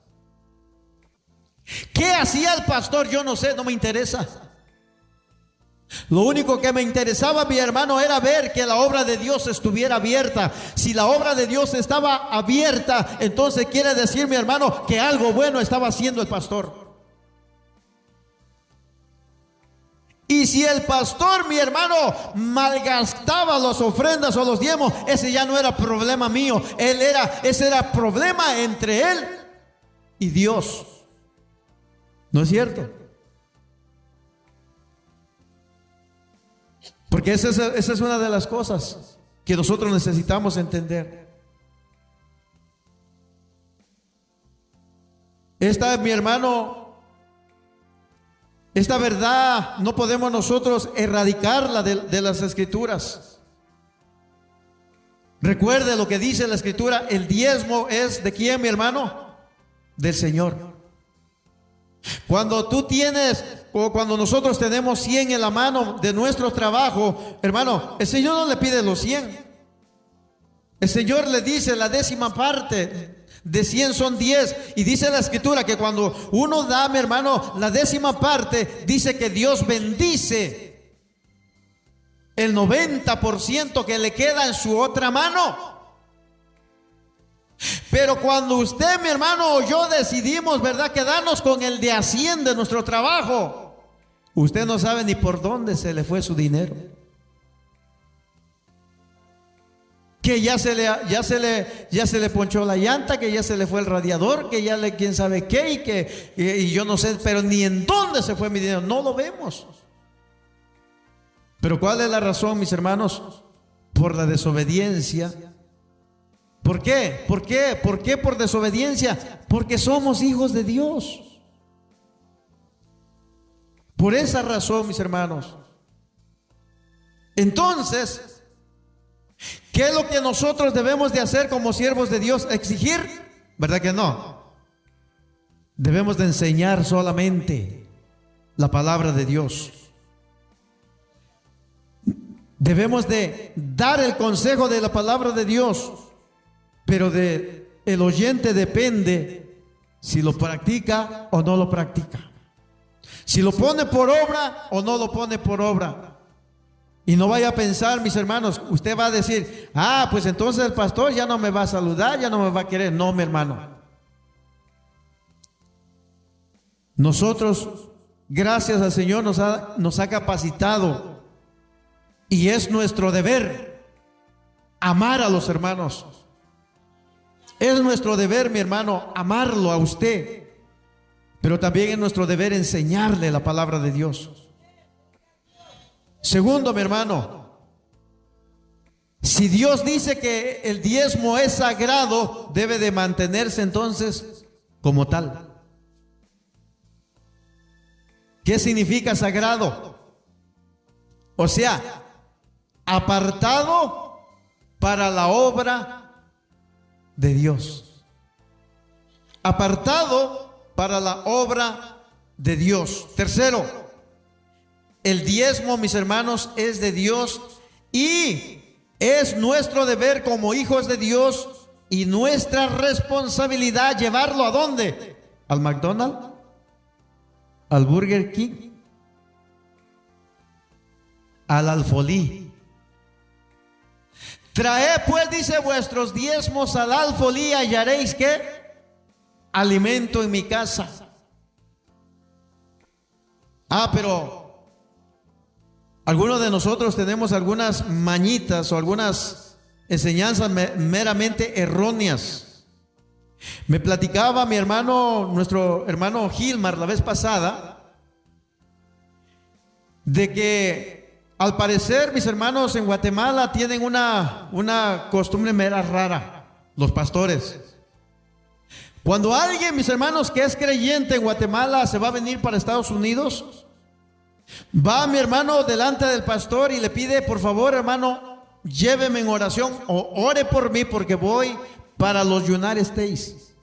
¿Qué hacía el pastor? Yo no sé, no me interesa. Lo único que me interesaba, mi hermano, era ver que la obra de Dios estuviera abierta. Si la obra de Dios estaba abierta, entonces quiere decir, mi hermano, que algo bueno estaba haciendo el pastor. Y si el pastor, mi hermano, malgastaba las ofrendas o los diezmos, ese ya no era problema mío. Ese era problema entre él y Dios. ¿No es cierto? Porque esa es una de las cosas que nosotros necesitamos entender. Mi hermano, esta verdad no podemos nosotros erradicarla de las escrituras. Recuerde lo que dice la escritura: el diezmo es ¿de quién, mi hermano? Del Señor. Cuando tú tienes, o cuando nosotros tenemos 100 en la mano de nuestro trabajo, hermano, el Señor no le pide los 100. El Señor le dice la 10ª parte. De 100 son 10. Y dice la escritura que cuando uno da, mi hermano, la 10ª parte, dice que Dios bendice el 90% que le queda en su otra mano. Pero cuando usted, mi hermano, o yo decidimos, ¿verdad?, quedarnos con el de a 100 de nuestro trabajo, usted no sabe ni por dónde se le fue su dinero. Que ya se le ponchó la llanta, que ya se le fue el radiador, que quién sabe qué, y yo no sé, pero ni en dónde se fue mi dinero, no lo vemos. Pero ¿cuál es la razón, mis hermanos? Por la desobediencia. ¿Por qué? ¿Por qué? ¿Por qué por desobediencia? Porque somos hijos de Dios. Por esa razón, mis hermanos. Entonces, ¿qué es lo que nosotros debemos de hacer como siervos de Dios? ¿Exigir? ¿Verdad que no? Debemos de enseñar solamente la palabra de Dios. Debemos de dar el consejo de la palabra de Dios. pero de el oyente depende si lo practica o no lo practica, si lo pone por obra o no lo pone por obra. Y no vaya a pensar, mis hermanos, usted va a decir, pues entonces el pastor ya no me va a saludar, ya no me va a querer. No, mi hermano. Nosotros, gracias al Señor, nos ha capacitado, y es nuestro deber amar a los hermanos. Es nuestro deber, mi hermano, amarlo a usted, pero también es nuestro deber enseñarle la palabra de Dios. Segundo, mi hermano, si Dios dice que el diezmo es sagrado, debe de mantenerse entonces como tal. ¿Qué significa sagrado? O sea, apartado para la obra de Dios. Apartado para la obra de Dios. Tercero, el diezmo, mis hermanos, es de Dios y es nuestro deber como hijos de Dios y nuestra responsabilidad llevarlo ¿a dónde? ¿Al McDonald's? ¿Al Burger King? ¿Al alfolí? Traed pues, dice, vuestros diezmos al alfolí, hallaréis ¿qué? Alimento en mi casa. Pero algunos de nosotros tenemos algunas mañitas o algunas enseñanzas meramente erróneas. Me platicaba mi hermano, nuestro hermano Gilmar, la vez pasada, de que al parecer mis hermanos en Guatemala tienen una costumbre mera rara, los pastores. Cuando alguien, mis hermanos, que es creyente en Guatemala se va a venir para Estados Unidos, va mi hermano delante del pastor y le pide, por favor, hermano, lléveme en oración o ore por mí porque voy para los United States.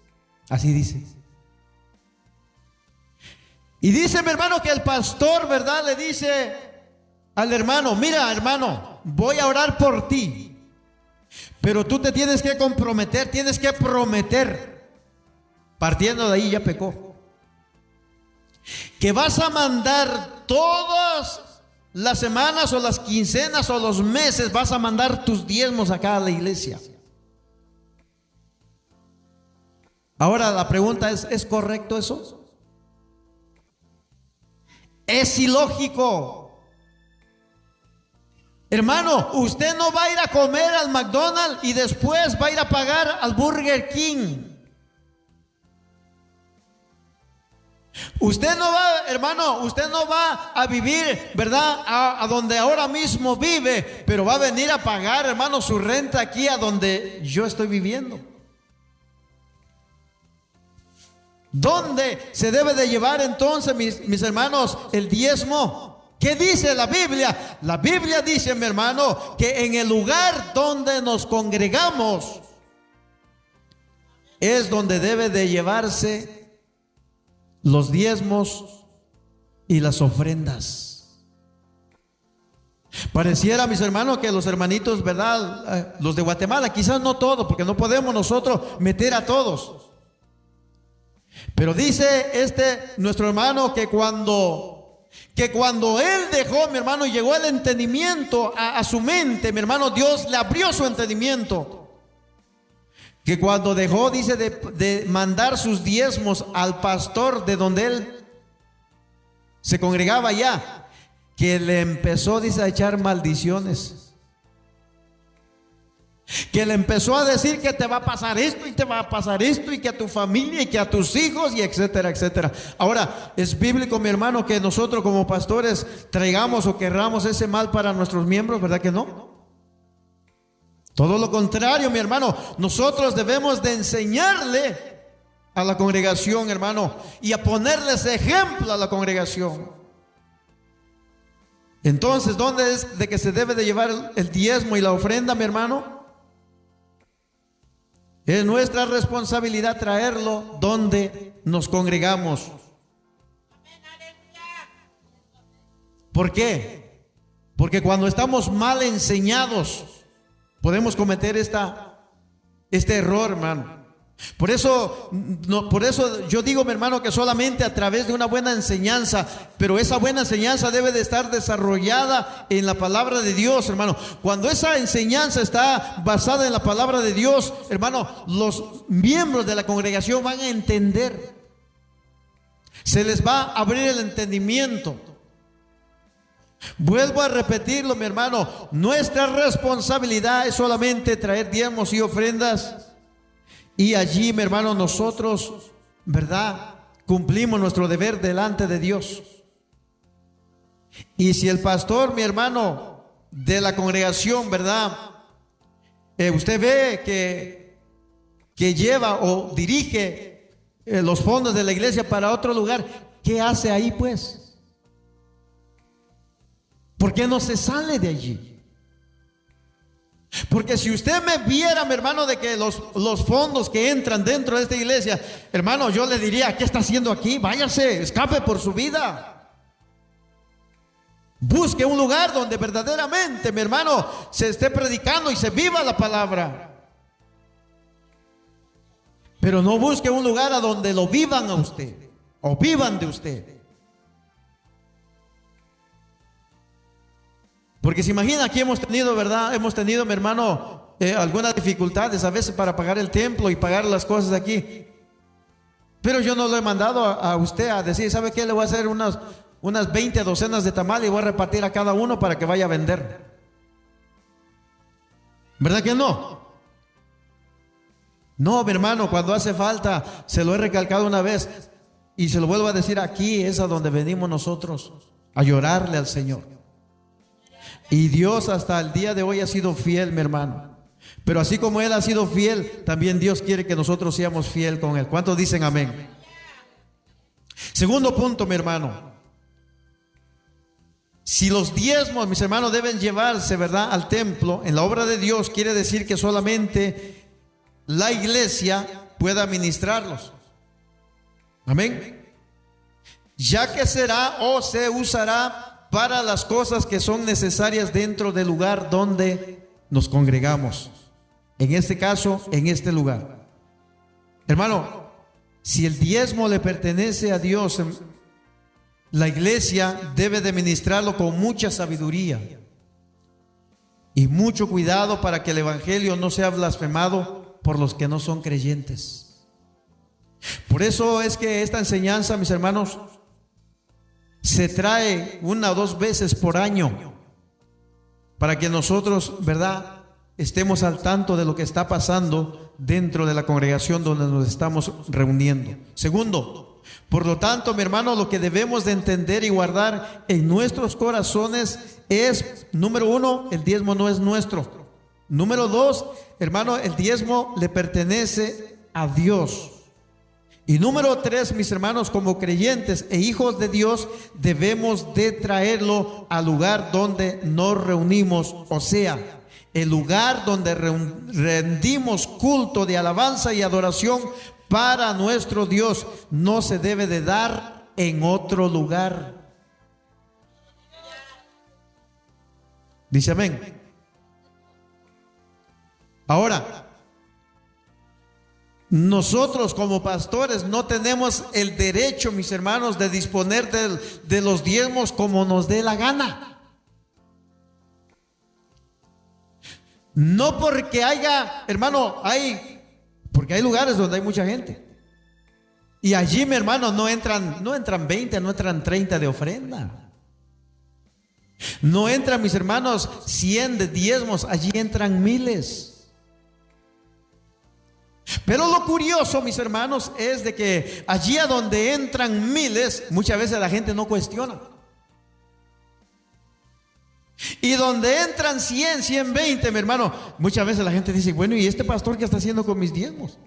Así dice. Y dice mi hermano que el pastor, ¿verdad?, le dice al hermano, mira hermano, voy a orar por ti, pero tú te tienes que comprometer, tienes que prometer. Partiendo de ahí ya pecó. Que vas a mandar todas las semanas o las quincenas o los meses, vas a mandar tus diezmos acá a la iglesia. Ahora la pregunta ¿es correcto eso? Es ilógico. Hermano, usted no va a ir a comer al McDonald's y después va a ir a pagar al Burger King. Usted no va, hermano, usted no va a vivir, ¿verdad?, a donde ahora mismo vive, pero va a venir a pagar, hermano, su renta aquí a donde yo estoy viviendo. ¿Dónde se debe de llevar entonces, mis hermanos, el diezmo? ¿Qué dice la Biblia? La Biblia dice, mi hermano, que en el lugar donde nos congregamos es donde debe de llevarse los diezmos y las ofrendas. Pareciera, mis hermanos, que los hermanitos, ¿verdad?, los de Guatemala, quizás no todos, porque no podemos nosotros meter a todos. Pero dice nuestro hermano que cuando él dejó, mi hermano, llegó el entendimiento a su mente, mi hermano, Dios le abrió su entendimiento. Que cuando dejó, dice, de mandar sus diezmos al pastor de donde él se congregaba allá, que le empezó, dice, a echar maldiciones. Que le empezó a decir que te va a pasar esto y te va a pasar esto y que a tu familia y que a tus hijos y etcétera, etcétera. Ahora, es bíblico, mi hermano, que nosotros como pastores traigamos o querramos ese mal para nuestros miembros, ¿verdad que no? Todo lo contrario, mi hermano, nosotros debemos de enseñarle a la congregación, hermano, y a ponerles ejemplo a la congregación. Entonces, ¿dónde es de que se debe de llevar el diezmo y la ofrenda, mi hermano? Es nuestra responsabilidad traerlo donde nos congregamos. ¿Por qué? Porque cuando estamos mal enseñados, podemos cometer esta este error, hermano. Por eso yo digo, mi hermano, que solamente a través de una buena enseñanza, pero esa buena enseñanza debe de estar desarrollada en la palabra de Dios, hermano. Cuando esa enseñanza está basada en la palabra de Dios, hermano, los miembros de la congregación van a entender. Se les va a abrir el entendimiento. Vuelvo a repetirlo, mi hermano, nuestra responsabilidad es solamente traer diezmos y ofrendas. Y allí, mi hermano, nosotros, ¿verdad?, cumplimos nuestro deber delante de Dios. Y si el pastor, mi hermano, de la congregación, ¿verdad?, usted ve que lleva o dirige los fondos de la iglesia para otro lugar, ¿qué hace ahí, pues? ¿Por qué no se sale de allí? Porque si usted me viera, mi hermano, de que los fondos que entran dentro de esta iglesia, hermano, yo le diría, ¿qué está haciendo aquí? Váyase, escape por su vida. Busque un lugar donde verdaderamente, mi hermano, se esté predicando y se viva la palabra. Pero no busque un lugar a donde lo vivan a usted o vivan de usted. Porque se imagina, aquí hemos tenido, ¿verdad? Hemos tenido, mi hermano, algunas dificultades a veces para pagar el templo y pagar las cosas aquí. Pero yo no lo he mandado a usted a decir, ¿sabe qué? Le voy a hacer unas 20 docenas de tamales y voy a repartir a cada uno para que vaya a vender. ¿Verdad que no? No, mi hermano, cuando hace falta, se lo he recalcado una vez y se lo vuelvo a decir, aquí es a donde venimos nosotros a llorarle al Señor. Y Dios hasta el día de hoy ha sido fiel, mi hermano. Pero así como Él ha sido fiel, también Dios quiere que nosotros seamos fiel con Él. ¿Cuántos dicen amén? Segundo punto, mi hermano. Si los diezmos, mis hermanos, deben llevarse, ¿verdad?, al templo, en la obra de Dios, quiere decir que solamente la iglesia pueda administrarlos. Amén. Ya que será o se usará para las cosas que son necesarias dentro del lugar donde nos congregamos. En este caso, en este lugar. Hermano, si el diezmo le pertenece a Dios, la iglesia debe de ministrarlo con mucha sabiduría y mucho cuidado para que el evangelio no sea blasfemado por los que no son creyentes. Por eso es que esta enseñanza, mis hermanos, se trae 1 o 2 veces por año para que nosotros, ¿verdad?, estemos al tanto de lo que está pasando dentro de la congregación donde nos estamos reuniendo. Segundo, por lo tanto, mi hermano, lo que debemos de entender y guardar en nuestros corazones es, número 1, el diezmo no es nuestro. Número 2, hermano, el diezmo le pertenece a Dios. Y número 3, mis hermanos, como creyentes e hijos de Dios, debemos de traerlo al lugar donde nos reunimos, o sea, el lugar donde rendimos culto de alabanza y adoración para nuestro Dios. No se debe de dar en otro lugar. Dice amén. Ahora, nosotros como pastores no tenemos el derecho, mis hermanos, de disponer de los diezmos como nos dé la gana. No porque haya, hermano, porque hay lugares donde hay mucha gente. Y allí, mi hermano, no entran 20, no entran 30 de ofrenda. No entran, mis hermanos, 100 de diezmos, allí entran miles. Pero lo curioso, mis hermanos, es de que allí a donde entran miles, muchas veces la gente no cuestiona. Y donde entran 100, 120, mi hermano, muchas veces la gente dice, bueno, ¿y este pastor qué está haciendo con mis diezmos?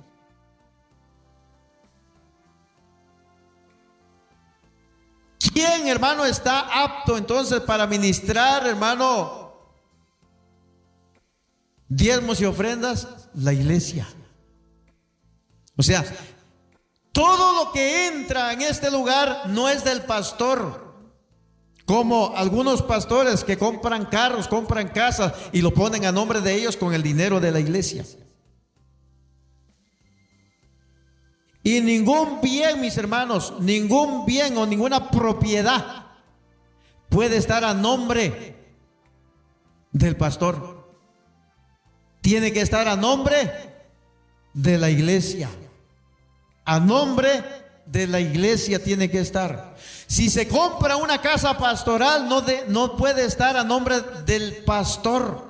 ¿Quién, hermano, está apto entonces para ministrar, hermano, diezmos y ofrendas? La iglesia. O sea, todo lo que entra en este lugar no es del pastor, como algunos pastores que compran carros, compran casas y lo ponen a nombre de ellos con el dinero de la iglesia. Y ningún bien, mis hermanos, ningún bien o ninguna propiedad puede estar a nombre del pastor. Tiene que estar a nombre de la iglesia. A nombre de la iglesia tiene que estar. Si se compra una casa pastoral, no puede estar a nombre del pastor.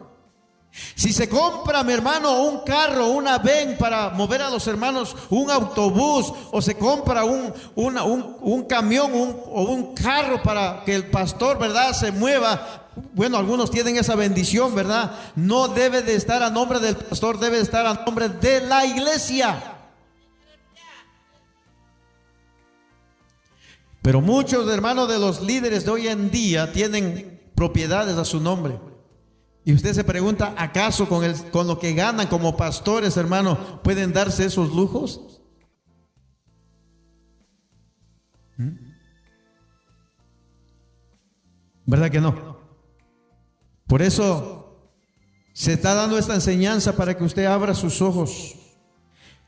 Si se compra, mi hermano, un carro, una van para mover a los hermanos, un autobús, o se compra un camión o un carro para que el pastor, ¿verdad?, se mueva. Bueno, algunos tienen esa bendición, ¿verdad? No debe de estar a nombre del pastor, debe de estar a nombre de la iglesia. Pero muchos, hermanos, de los líderes de hoy en día tienen propiedades a su nombre. Y usted se pregunta, ¿acaso con lo que ganan como pastores, hermano, pueden darse esos lujos? ¿Verdad que no? Por eso se está dando esta enseñanza para que usted abra sus ojos.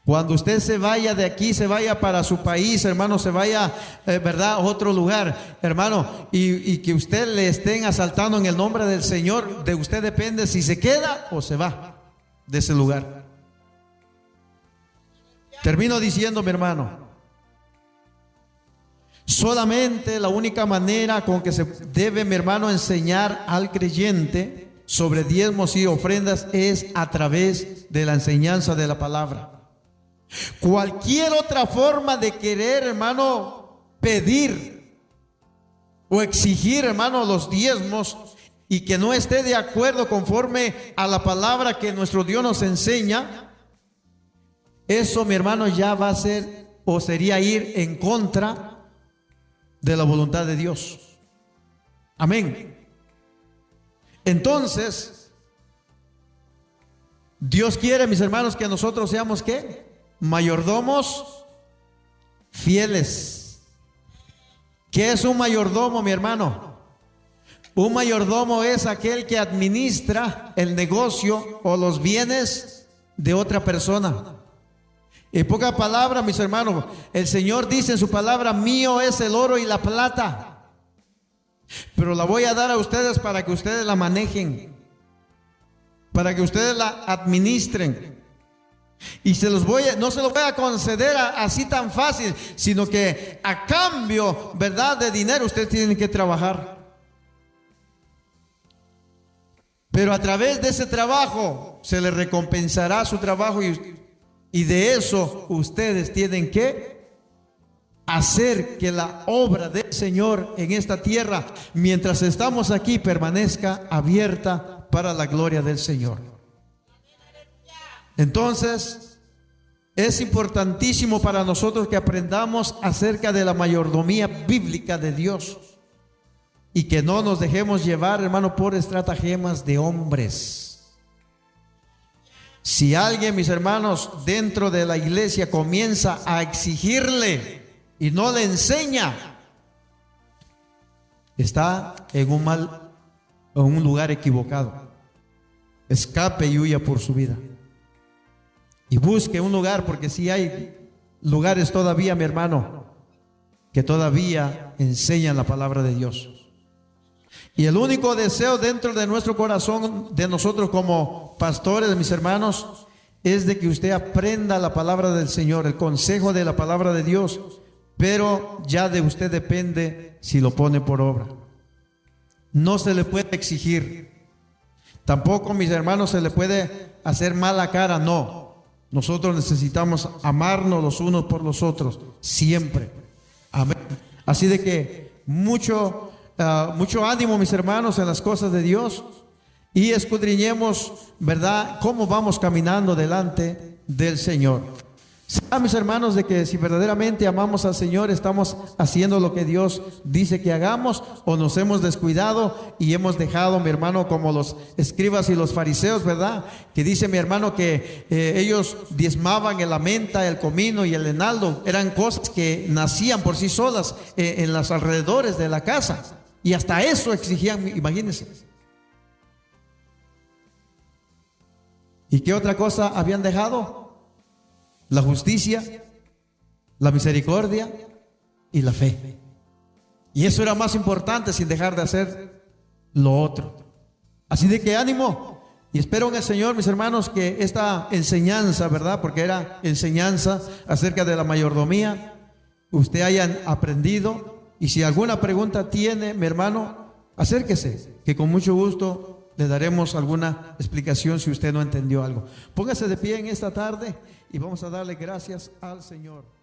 Cuando usted se vaya de aquí, se vaya para su país, hermano, se vaya, ¿verdad?, a otro lugar, hermano, y que usted le estén asaltando en el nombre del Señor, de usted depende si se queda o se va de ese lugar. Termino diciendo, mi hermano, solamente la única manera con que se debe, mi hermano, enseñar al creyente sobre diezmos y ofrendas es a través de la enseñanza de la palabra. Cualquier otra forma de querer, hermano, pedir o exigir, hermano, los diezmos y que no esté de acuerdo conforme a la palabra que nuestro Dios nos enseña, eso, mi hermano, ya va a ser o sería ir en contra de la voluntad de Dios. Amén. Entonces, Dios quiere, mis hermanos, que nosotros seamos ¿qué? Mayordomos fieles. ¿Qué es un mayordomo, mi hermano? Un mayordomo es aquel que administra el negocio o los bienes de otra persona. En pocas palabras, mis hermanos, el Señor dice en su palabra: mío es el oro y la plata, pero la voy a dar a ustedes para que ustedes la manejen, para que ustedes la administren. Y no se los voy a conceder así tan fácil, sino que a cambio, ¿verdad?, de dinero, ustedes tienen que trabajar. Pero a través de ese trabajo se les recompensará su trabajo, y de eso ustedes tienen que hacer que la obra del Señor en esta tierra, mientras estamos aquí, permanezca abierta para la gloria del Señor. Entonces, es importantísimo para nosotros que aprendamos acerca de la mayordomía bíblica de Dios y que no nos dejemos llevar, hermano, por estratagemas de hombres. Si alguien, mis hermanos, dentro de la iglesia comienza a exigirle y no le enseña, está en un lugar equivocado. Escape y huya por su vida. Y busque un lugar, porque si hay lugares todavía, mi hermano, que todavía enseñan la palabra de Dios. Y el único deseo dentro de nuestro corazón, de nosotros como pastores, mis hermanos, es de que usted aprenda la palabra del Señor, el consejo de la palabra de Dios, pero ya de usted depende si lo pone por obra. No se le puede exigir. Tampoco, mis hermanos, se le puede hacer mala cara, no. Nosotros necesitamos amarnos los unos por los otros, siempre. Amén. Así de que mucho ánimo, mis hermanos, en las cosas de Dios, y escudriñemos, ¿verdad?, cómo vamos caminando delante del Señor. Mis hermanos, de que si verdaderamente amamos al Señor, estamos haciendo lo que Dios dice que hagamos, o nos hemos descuidado y hemos dejado, mi hermano, como los escribas y los fariseos, ¿verdad?, que dice mi hermano que ellos diezmaban la menta, el comino y el enaldo. Eran cosas que nacían por sí solas en los alrededores de la casa, y hasta eso exigían, imagínense. ¿Y qué otra cosa habían dejado? La justicia la misericordia y la fe. Y eso era más importante sin dejar de hacer lo otro. Así de que ánimo. Y espero en el Señor, mis hermanos, que esta enseñanza, ¿verdad? Porque era enseñanza acerca de la mayordomía, usted hayan aprendido. Y si alguna pregunta tiene, mi hermano, acérquese, que con mucho gusto le daremos alguna explicación si usted no entendió algo. Póngase de pie en esta tarde y vamos a darle gracias al Señor.